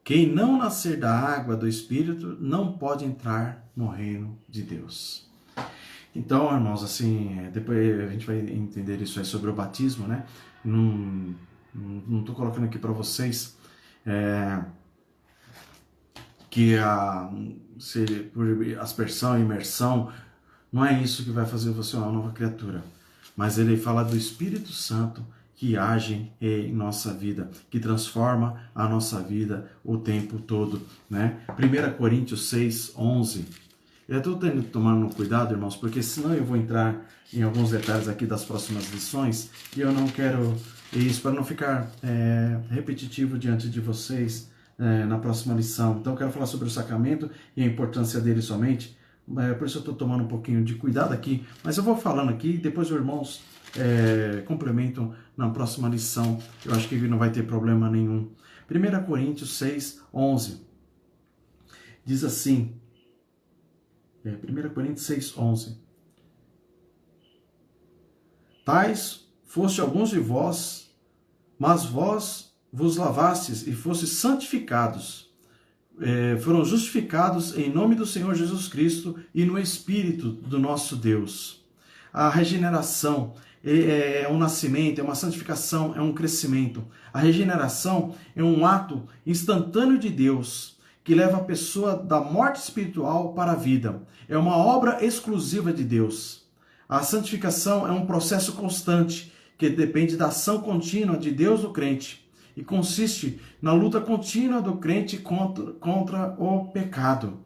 quem não nascer da água do Espírito não pode entrar no reino de Deus. Então, irmãos, assim, depois a gente vai entender isso aí sobre o batismo, né? Não estou colocando aqui para vocês que por aspersão, imersão, não é isso que vai fazer você uma nova criatura. Mas ele fala do Espírito Santo que age em nossa vida, que transforma a nossa vida o tempo todo, né? 1 Coríntios 6, 11. Eu estou tendo que tomar um cuidado, irmãos, porque senão eu vou entrar em alguns detalhes aqui das próximas lições e eu não quero isso, para não ficar repetitivo diante de vocês na próxima lição. Então eu quero falar sobre o sacramento e a importância dele somente. Por isso eu estou tomando um pouquinho de cuidado aqui, mas eu vou falando aqui, depois os irmãos complementam na próxima lição. Eu acho que não vai ter problema nenhum. 1 Coríntios 6, 11 diz assim, 1 Coríntios 6, 11, tais foste alguns de vós, mas vós vos lavastes e fostes santificados, foram justificados em nome do Senhor Jesus Cristo e no Espírito do nosso Deus. A regeneração é um nascimento, é uma santificação, é um crescimento. A regeneração é um ato instantâneo de Deus que leva a pessoa da morte espiritual para a vida. É uma obra exclusiva de Deus. A santificação é um processo constante que depende da ação contínua de Deus no crente e consiste na luta contínua do crente contra o pecado.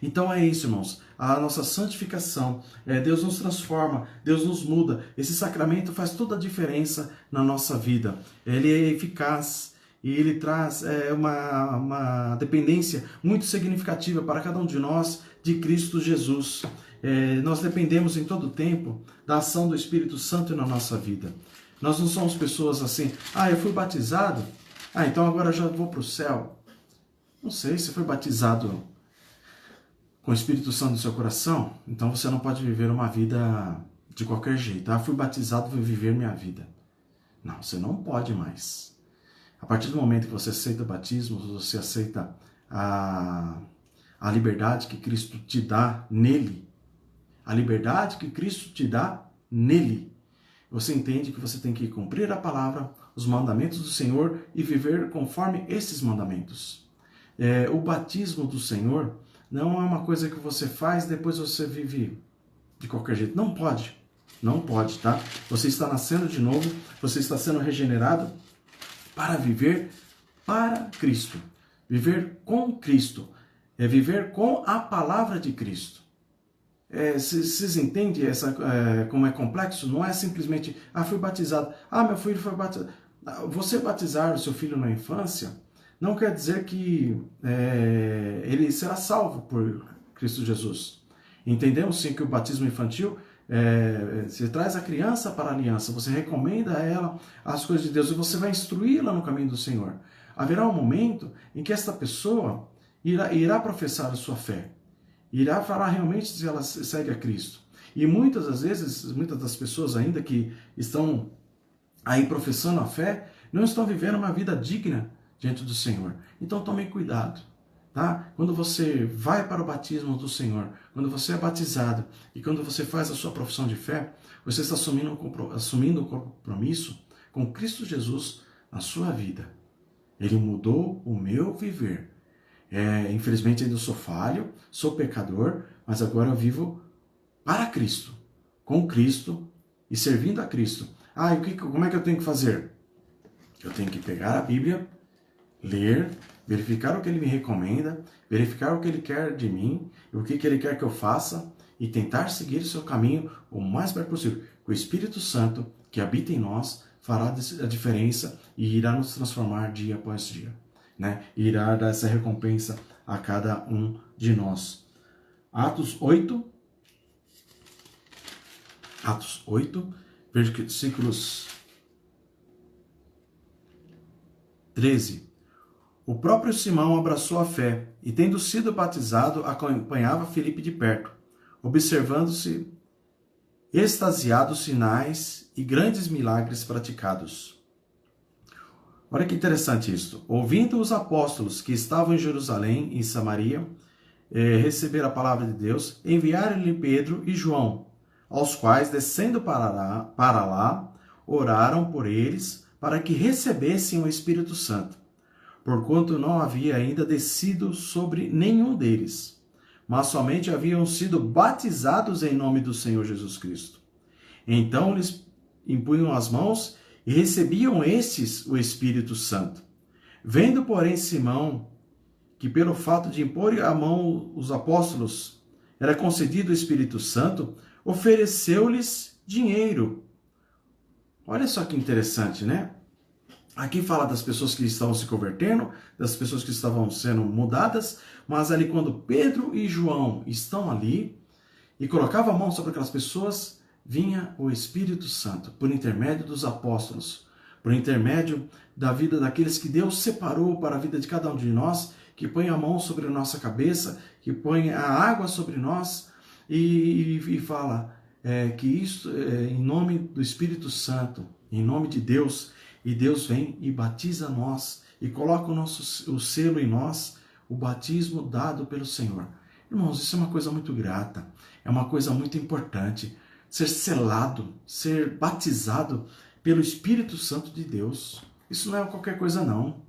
Então é isso, irmãos. A nossa santificação, Deus nos transforma, Deus nos muda. Esse sacramento faz toda a diferença na nossa vida. Ele é eficaz e ele traz uma dependência muito significativa para cada um de nós de Cristo Jesus. Nós dependemos em todo o tempo da ação do Espírito Santo na nossa vida. Nós não somos pessoas assim, eu fui batizado, então agora eu já vou para o céu. Não sei, se foi batizado com o Espírito Santo no seu coração, então você não pode viver uma vida de qualquer jeito. Fui batizado, vou viver minha vida. Não, você não pode mais. A partir do momento que você aceita o batismo, você aceita a liberdade que Cristo te dá nele. A liberdade que Cristo te dá nele. Você entende que você tem que cumprir a palavra, os mandamentos do Senhor e viver conforme esses mandamentos. O batismo do Senhor não é uma coisa que você faz e depois você vive de qualquer jeito. Não pode. Não pode, tá? Você está nascendo de novo, você está sendo regenerado para viver para Cristo. Viver com Cristo. É viver com a palavra de Cristo. Vocês entendem como é complexo? Não é simplesmente, fui batizado. Meu filho foi batizado. Você batizar o seu filho na infância não quer dizer que ele será salvo por Cristo Jesus. Entendemos sim que o batismo infantil você traz a criança para a aliança, você recomenda a ela as coisas de Deus e você vai instruí-la no caminho do Senhor. Haverá um momento em que esta pessoa irá professar a sua fé, irá falar realmente se ela segue a Cristo. E muitas das vezes, muitas das pessoas ainda que estão aí professando a fé, não estão vivendo uma vida digna diante do Senhor. Então tomem cuidado. Tá? Quando você vai para o batismo do Senhor, quando você é batizado e quando você faz a sua profissão de fé, você está assumindo um compromisso com Cristo Jesus na sua vida. Ele mudou o meu viver. Infelizmente ainda sou falho, sou pecador, mas agora eu vivo para Cristo, com Cristo e servindo a Cristo. Como é que eu tenho que fazer? Eu tenho que pegar a Bíblia, ler, verificar o que ele me recomenda, verificar o que ele quer de mim, o que ele quer que eu faça e tentar seguir o seu caminho o mais breve possível. O Espírito Santo que habita em nós fará a diferença e irá nos transformar dia após dia, né? E irá dar essa recompensa a cada um de nós. Atos 8, versículos 13. O próprio Simão abraçou a fé e, tendo sido batizado, acompanhava Filipe de perto, observando-se extasiados sinais e grandes milagres praticados. Olha que interessante isso. Ouvindo os apóstolos que estavam em Jerusalém e em Samaria receber a palavra de Deus, enviaram-lhe Pedro e João, aos quais, descendo para lá, oraram por eles para que recebessem o Espírito Santo, porquanto não havia ainda descido sobre nenhum deles, mas somente haviam sido batizados em nome do Senhor Jesus Cristo. Então lhes impunham as mãos e recebiam estes o Espírito Santo. Vendo, porém, Simão, que pelo fato de impor a mão os apóstolos era concedido o Espírito Santo, ofereceu-lhes dinheiro. Olha só que interessante, né? Aqui fala das pessoas que estavam se convertendo, das pessoas que estavam sendo mudadas, mas ali quando Pedro e João estão ali e colocavam a mão sobre aquelas pessoas, vinha o Espírito Santo, por intermédio dos apóstolos, por intermédio da vida daqueles que Deus separou para a vida de cada um de nós, que põe a mão sobre a nossa cabeça, que põe a água sobre nós e fala que isso em nome do Espírito Santo, em nome de Deus. E Deus vem e batiza nós e coloca o selo em nós, o batismo dado pelo Senhor. Irmãos, isso é uma coisa muito grata, é uma coisa muito importante. Ser selado, ser batizado pelo Espírito Santo de Deus. Isso não é qualquer coisa não.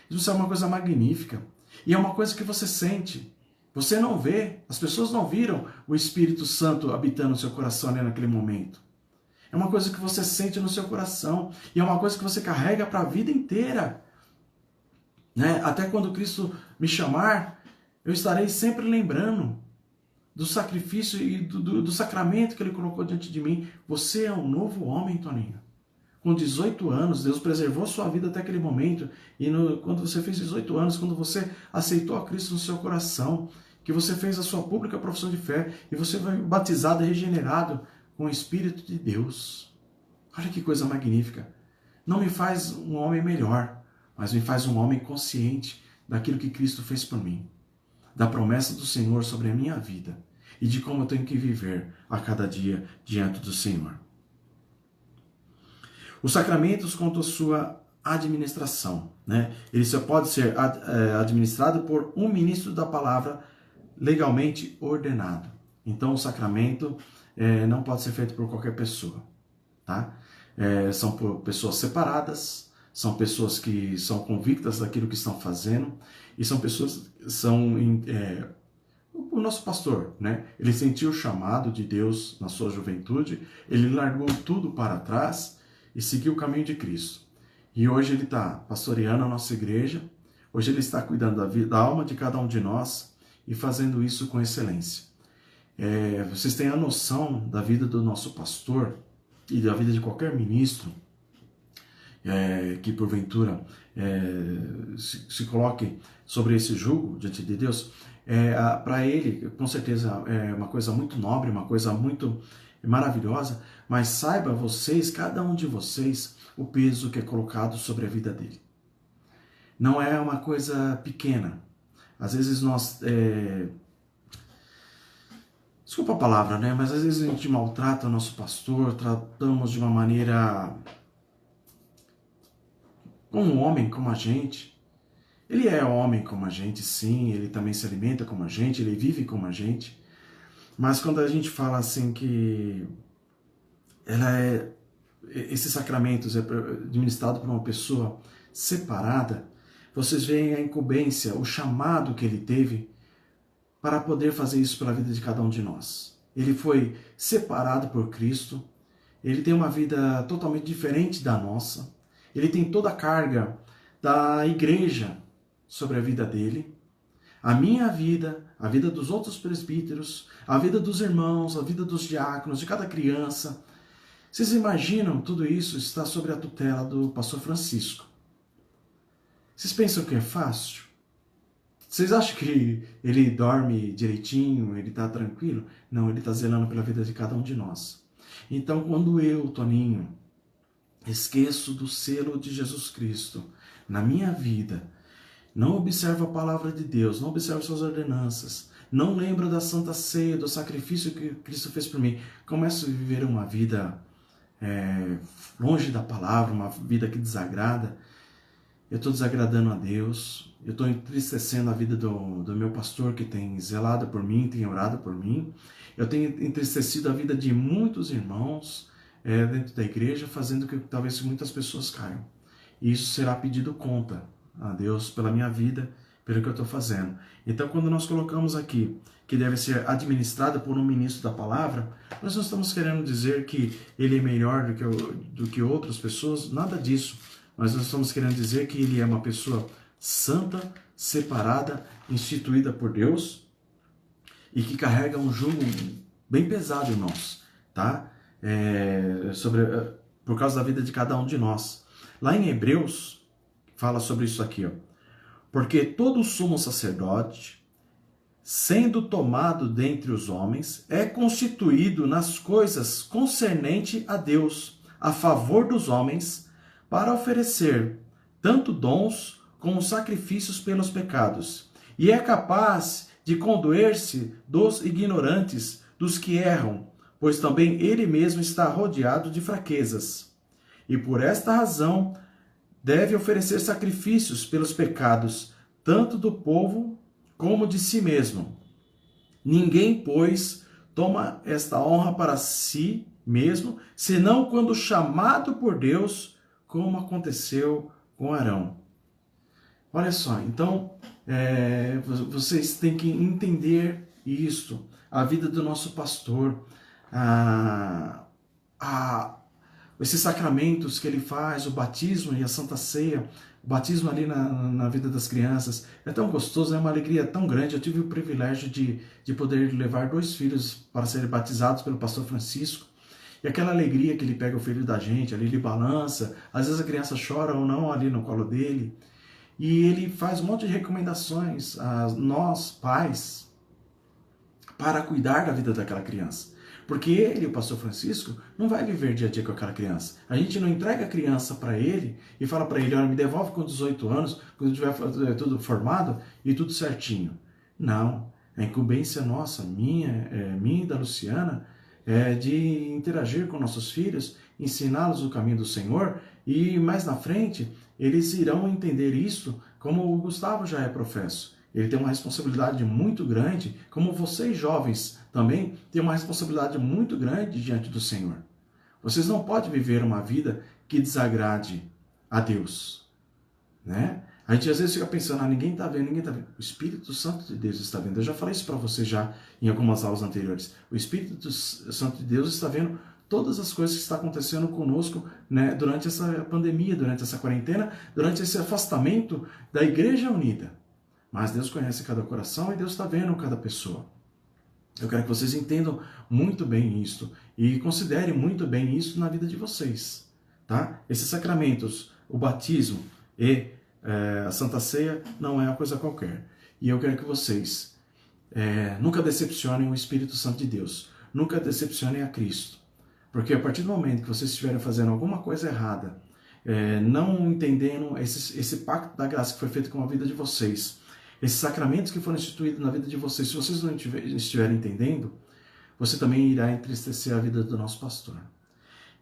Isso é uma coisa magnífica. E é uma coisa que você sente. Você não vê, as pessoas não viram o Espírito Santo habitando no seu coração ali naquele momento. É uma coisa que você sente no seu coração. E é uma coisa que você carrega para a vida inteira. Né? Até quando Cristo me chamar, eu estarei sempre lembrando do sacrifício e do sacramento que Ele colocou diante de mim. Você é um novo homem, Toninho. Com 18 anos, Deus preservou sua vida até aquele momento. E quando você fez 18 anos, quando você aceitou a Cristo no seu coração, que você fez a sua pública profissão de fé, e você foi batizado e regenerado com o Espírito de Deus. Olha que coisa magnífica. Não me faz um homem melhor, mas me faz um homem consciente daquilo que Cristo fez por mim, da promessa do Senhor sobre a minha vida e de como eu tenho que viver a cada dia diante do Senhor. Os sacramentos quanto à sua administração, né? Ele só pode ser administrado por um ministro da palavra legalmente ordenado. Então o sacramento não pode ser feito por qualquer pessoa, tá? São por pessoas separadas, são pessoas que são convictas daquilo que estão fazendo, e são pessoas que são o nosso pastor, né? Ele sentiu o chamado de Deus na sua juventude, ele largou tudo para trás e seguiu o caminho de Cristo. E hoje ele está pastoreando a nossa igreja, hoje ele está cuidando da alma de cada um de nós e fazendo isso com excelência. Vocês têm a noção da vida do nosso pastor e da vida de qualquer ministro que porventura se coloque sobre esse jugo diante de Deus, para ele, com certeza, é uma coisa muito nobre, uma coisa muito maravilhosa, mas saiba vocês, cada um de vocês, o peso que é colocado sobre a vida dele. Não é uma coisa pequena. Às vezes nós... Desculpa a palavra, né? Mas às vezes a gente maltrata o nosso pastor, tratamos de uma maneira... como um homem como a gente. Ele é homem como a gente, sim, ele também se alimenta como a gente, ele vive como a gente. Mas quando a gente fala assim que esses sacramentos é administrado por uma pessoa separada, vocês veem a incumbência, o chamado que ele teve para poder fazer isso pela vida de cada um de nós. Ele foi separado por Cristo, ele tem uma vida totalmente diferente da nossa, ele tem toda a carga da igreja sobre a vida dele, a minha vida, a vida dos outros presbíteros, a vida dos irmãos, a vida dos diáconos, de cada criança. Vocês imaginam tudo isso está sobre a tutela do pastor Francisco? Vocês pensam que é fácil? Vocês acham que ele dorme direitinho, ele está tranquilo? Não, ele está zelando pela vida de cada um de nós. Então, quando eu, Toninho, esqueço do selo de Jesus Cristo na minha vida, não observo a palavra de Deus, não observo suas ordenanças, não lembro da Santa Ceia, do sacrifício que Cristo fez por mim, começo a viver uma vida longe da palavra, uma vida que desagrada, eu estou desagradando a Deus, eu estou entristecendo a vida do meu pastor que tem zelado por mim, tem orado por mim, eu tenho entristecido a vida de muitos irmãos dentro da igreja, fazendo que talvez muitas pessoas caiam. E isso será pedido conta a Deus pela minha vida, pelo que eu estou fazendo. Então, quando nós colocamos aqui que deve ser administrada por um ministro da palavra, nós não estamos querendo dizer que ele é melhor do que outras pessoas, nada disso. Mas nós estamos querendo dizer que ele é uma pessoa santa, separada, instituída por Deus e que carrega um jugo bem pesado, irmãos, tá? Por causa da vida de cada um de nós. Lá em Hebreus, fala sobre isso aqui, ó. Porque todo sumo sacerdote, sendo tomado dentre os homens, é constituído nas coisas concernente a Deus, a favor dos homens, para oferecer tanto dons como sacrifícios pelos pecados, e é capaz de condoer-se dos ignorantes, dos que erram, pois também ele mesmo está rodeado de fraquezas. E por esta razão deve oferecer sacrifícios pelos pecados, tanto do povo como de si mesmo. Ninguém, pois, toma esta honra para si mesmo, senão quando chamado por Deus, como aconteceu com Arão. Olha só, então, vocês têm que entender isto, a vida do nosso pastor, esses sacramentos que ele faz, o batismo e a Santa Ceia, o batismo ali na vida das crianças, é tão gostoso, é uma alegria tão grande. Eu tive o privilégio de poder levar 2 filhos para serem batizados pelo pastor Francisco, e aquela alegria que ele pega o filho da gente, ali ele balança, às vezes a criança chora ou não ali no colo dele, e ele faz um monte de recomendações a nós, pais, para cuidar da vida daquela criança. Porque ele, o pastor Francisco, não vai viver dia a dia com aquela criança. A gente não entrega a criança para ele e fala para ele, olha, me devolve com 18 anos, quando tiver tudo formado e tudo certinho. Não, a incumbência nossa, minha e da Luciana, é de interagir com nossos filhos, ensiná-los o caminho do Senhor, e mais na frente eles irão entender isso, como o Gustavo já é professo. Ele tem uma responsabilidade muito grande, como vocês jovens também têm uma responsabilidade muito grande diante do Senhor. Vocês não podem viver uma vida que desagrade a Deus, né? A gente às vezes fica pensando, ninguém está vendo, ninguém está vendo. O Espírito Santo de Deus está vendo. Eu já falei isso para você já em algumas aulas anteriores. O Espírito Santo de Deus está vendo todas as coisas que estão acontecendo conosco, né, durante essa pandemia, durante essa quarentena, durante esse afastamento da Igreja Unida. Mas Deus conhece cada coração e Deus está vendo cada pessoa. Eu quero que vocês entendam muito bem isso e considerem muito bem isso na vida de vocês. Tá? Esses sacramentos, o batismo e a Santa Ceia, não é uma coisa qualquer. E eu quero que vocês nunca decepcionem o Espírito Santo de Deus. Nunca decepcionem a Cristo. Porque a partir do momento que vocês estiverem fazendo alguma coisa errada, não entendendo esse pacto da graça que foi feito com a vida de vocês, esses sacramentos que foram instituídos na vida de vocês, se vocês não estiverem entendendo, você também irá entristecer a vida do nosso pastor.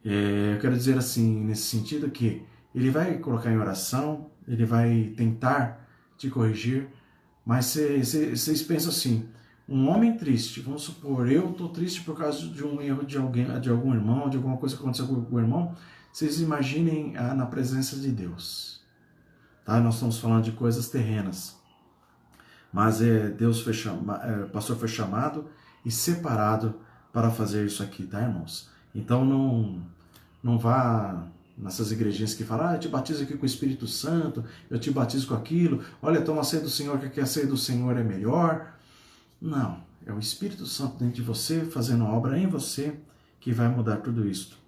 Eu quero dizer assim, nesse sentido, que ele vai colocar em oração, ele vai tentar te corrigir, mas vocês pensam assim, um homem triste, vamos supor, eu estou triste por causa de um erro de algum irmão, de alguma coisa que aconteceu com o irmão, vocês imaginem na presença de Deus. Tá? Nós estamos falando de coisas terrenas, mas o pastor foi chamado e separado para fazer isso aqui, tá, irmãos? Então não vá nessas igrejinhas que falam, eu te batizo aqui com o Espírito Santo, eu te batizo com aquilo, olha, toma a ceia do Senhor, que a ceia do Senhor é melhor. Não, é o Espírito Santo dentro de você, fazendo a obra em você, que vai mudar tudo isso.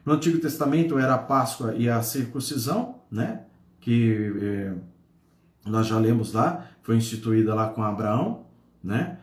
No Antigo Testamento era a Páscoa e a circuncisão, né? Que nós já lemos lá, foi instituída lá com Abraão, né?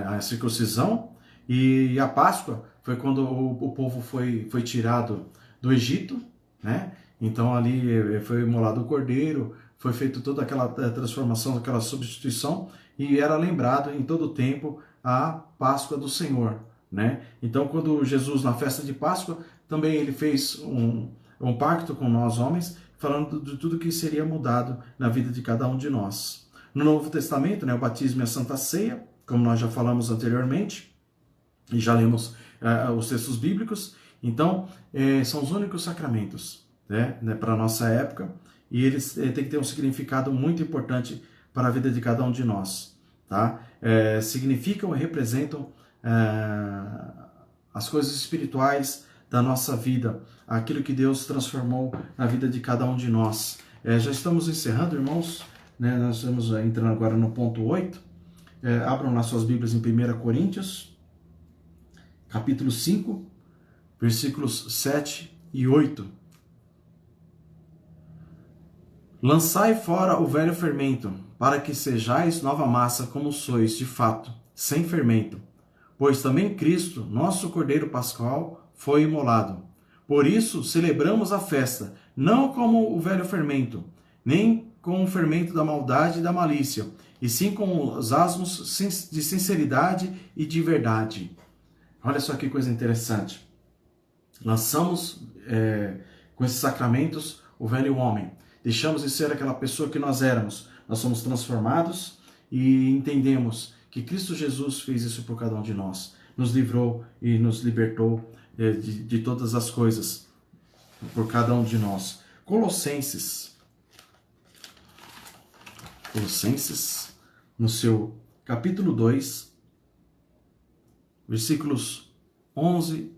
A circuncisão, e a Páscoa foi quando o povo foi tirado do Egito, né? Então ali foi imolado o cordeiro, foi feita toda aquela transformação, aquela substituição, e era lembrado em todo o tempo a Páscoa do Senhor, né? Então quando Jesus, na festa de Páscoa, também ele fez um pacto com nós homens, falando de tudo que seria mudado na vida de cada um de nós. No Novo Testamento, né, o batismo e a Santa Ceia, como nós já falamos anteriormente, e já lemos os textos bíblicos, então são os únicos sacramentos, né, para a nossa época, e eles têm que ter um significado muito importante para a vida de cada um de nós. Tá? Significam e representam as coisas espirituais da nossa vida, aquilo que Deus transformou na vida de cada um de nós. Já estamos encerrando, irmãos, né? Nós estamos entrando agora no ponto 8. Abram lá suas Bíblias em 1 Coríntios, capítulo 5, versículos 7 e 8. Lançai fora o velho fermento, para que sejais nova massa, como sois de fato, sem fermento. Pois também Cristo, nosso Cordeiro Pascual, foi imolado. Por isso celebramos a festa, não como o velho fermento, nem com o fermento da maldade e da malícia, e sim com os asmos de sinceridade e de verdade. Olha só que coisa interessante. Lançamos com esses sacramentos o velho homem. Deixamos de ser aquela pessoa que nós éramos. Nós somos transformados e entendemos que Cristo Jesus fez isso por cada um de nós. Nos livrou e nos libertou de todas as coisas por cada um de nós. Colossenses, no seu capítulo 2, versículos 11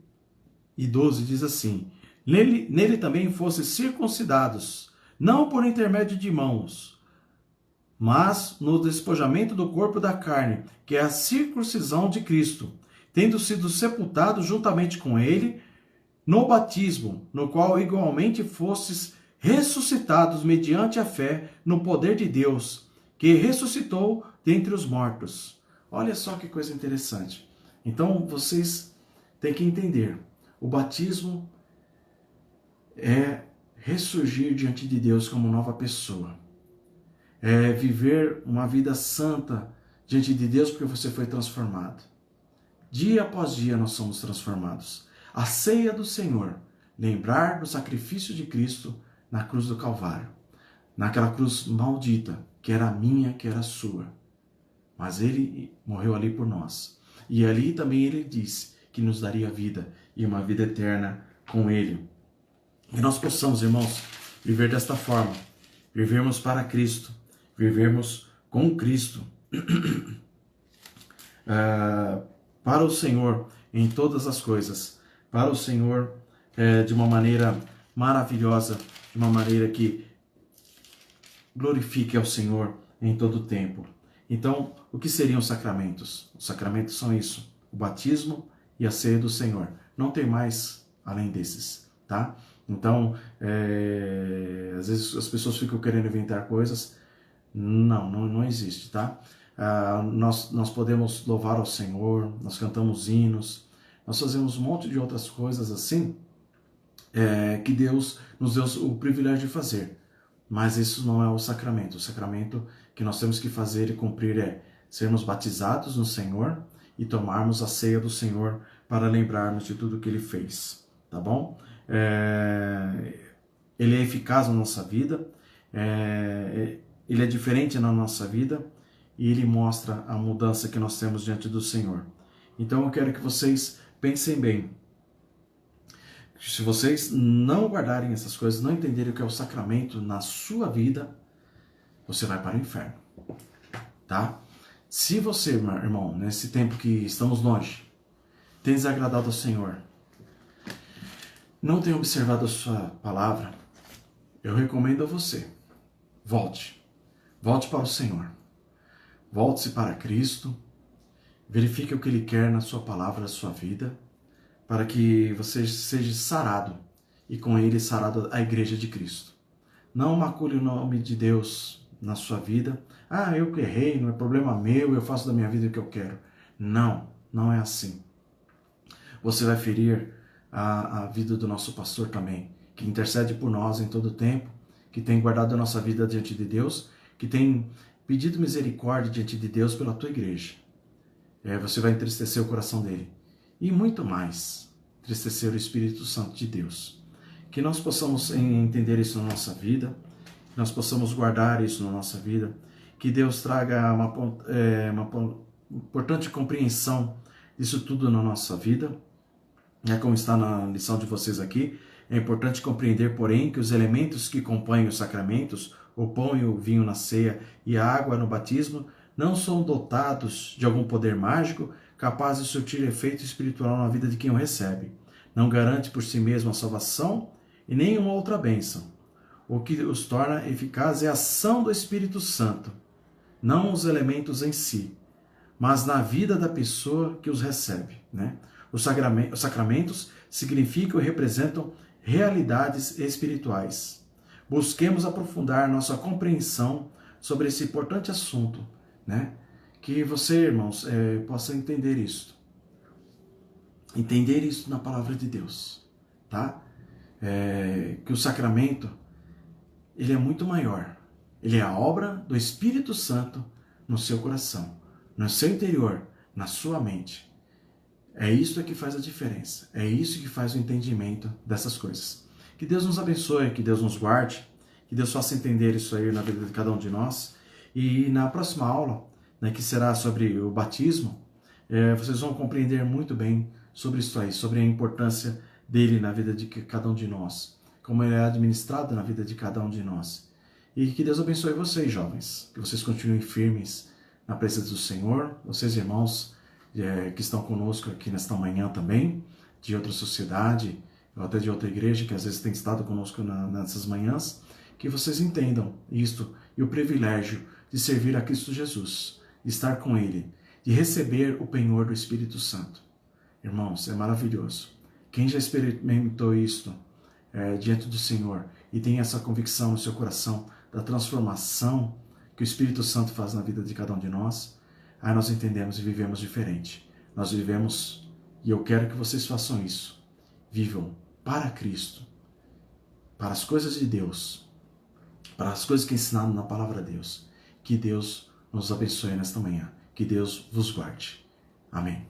e 12, diz assim: Nele também fossem circuncidados, não por intermédio de mãos, mas no despojamento do corpo da carne, que é a circuncisão de Cristo, tendo sido sepultados juntamente com ele no batismo, no qual igualmente fostes ressuscitados mediante a fé no poder de Deus, que ressuscitou dentre os mortos. Olha só que coisa interessante. Então vocês têm que entender, o batismo é ressurgir diante de Deus como nova pessoa. É viver uma vida santa diante de Deus porque você foi transformado. Dia após dia nós somos transformados. A ceia do Senhor, lembrar do sacrifício de Cristo na cruz do Calvário. Naquela cruz maldita, que era a minha, que era a sua. Mas ele morreu ali por nós. E ali também ele disse que nos daria vida e uma vida eterna com ele. Que nós possamos, irmãos, viver desta forma. vivermos para Cristo, vivermos com Cristo, para o Senhor em todas as coisas, para o Senhor de uma maneira maravilhosa, de uma maneira que glorifique ao Senhor em todo o tempo. Então, o que seriam os sacramentos? Os sacramentos são isso, o batismo e a ceia do Senhor. Não tem mais além desses, tá? Então, às vezes as pessoas ficam querendo inventar coisas. Não existe, tá? Nós podemos louvar ao Senhor, nós cantamos hinos, nós fazemos um monte de outras coisas assim, que Deus nos deu o privilégio de fazer. Mas isso não é o sacramento. O sacramento que nós temos que fazer e cumprir é sermos batizados no Senhor e tomarmos a ceia do Senhor para lembrarmos de tudo que Ele fez, tá bom? Ele é eficaz na nossa vida, Ele é diferente na nossa vida e Ele mostra a mudança que nós temos diante do Senhor. Então eu quero que vocês pensem bem. Se vocês não guardarem essas coisas, não entenderem o que é o sacramento na sua vida, você vai para o inferno, tá? Se você, meu irmão, nesse tempo que estamos longe, tem desagradado ao Senhor, não tem observado a sua palavra, eu recomendo a você, volte para o Senhor, volte-se para Cristo, verifique o que Ele quer na sua palavra, na sua vida, para que você seja sarado, e com ele sarado a igreja de Cristo. Não macule o nome de Deus na sua vida. Eu que errei, não é problema meu, eu faço da minha vida o que eu quero. Não é assim. Você vai ferir a vida do nosso pastor também, que intercede por nós em todo o tempo, que tem guardado a nossa vida diante de Deus, que tem pedido misericórdia diante de Deus pela tua igreja. Você vai entristecer o coração dele. E muito mais, entristecer o Espírito Santo de Deus. Que nós possamos entender isso na nossa vida, que nós possamos guardar isso na nossa vida, que Deus traga uma importante compreensão disso tudo na nossa vida. Como está na lição de vocês aqui, é importante compreender, porém, que os elementos que compõem os sacramentos, o pão e o vinho na ceia e a água no batismo, não são dotados de algum poder mágico capaz de surtir efeito espiritual na vida de quem o recebe. Não garante por si mesmo a salvação e nenhuma outra bênção. O que os torna eficazes é a ação do Espírito Santo, não os elementos em si, mas na vida da pessoa que os recebe, né? Os sacramentos significam e representam realidades espirituais. Busquemos aprofundar nossa compreensão sobre esse importante assunto, né? Que você, irmãos, possa entender isso. Entender isso na palavra de Deus, tá? Que o sacramento, ele é muito maior. Ele é a obra do Espírito Santo no seu coração, no seu interior, na sua mente. É isso que faz a diferença. É isso que faz o entendimento dessas coisas. Que Deus nos abençoe, que Deus nos guarde, que Deus faça entender isso aí na vida de cada um de nós. E na próxima aula, né, que será sobre o batismo, vocês vão compreender muito bem sobre isso aí, sobre a importância dele na vida de cada um de nós, como ele é administrado na vida de cada um de nós. E que Deus abençoe vocês, jovens, que vocês continuem firmes na presença do Senhor, vocês irmãos que estão conosco aqui nesta manhã também, de outra sociedade, ou até de outra igreja, que às vezes tem estado conosco nessas manhãs, que vocês entendam isto e o privilégio de servir a Cristo Jesus, de estar com Ele, de receber o penhor do Espírito Santo. Irmãos, é maravilhoso. Quem já experimentou isto diante do Senhor e tem essa convicção no seu coração da transformação que o Espírito Santo faz na vida de cada um de nós, aí nós entendemos e vivemos diferente. Nós vivemos, e eu quero que vocês façam isso, vivam para Cristo, para as coisas de Deus, para as coisas que é ensinado na palavra de Deus. Que Deus nos abençoe nesta manhã. Que Deus vos guarde. Amém.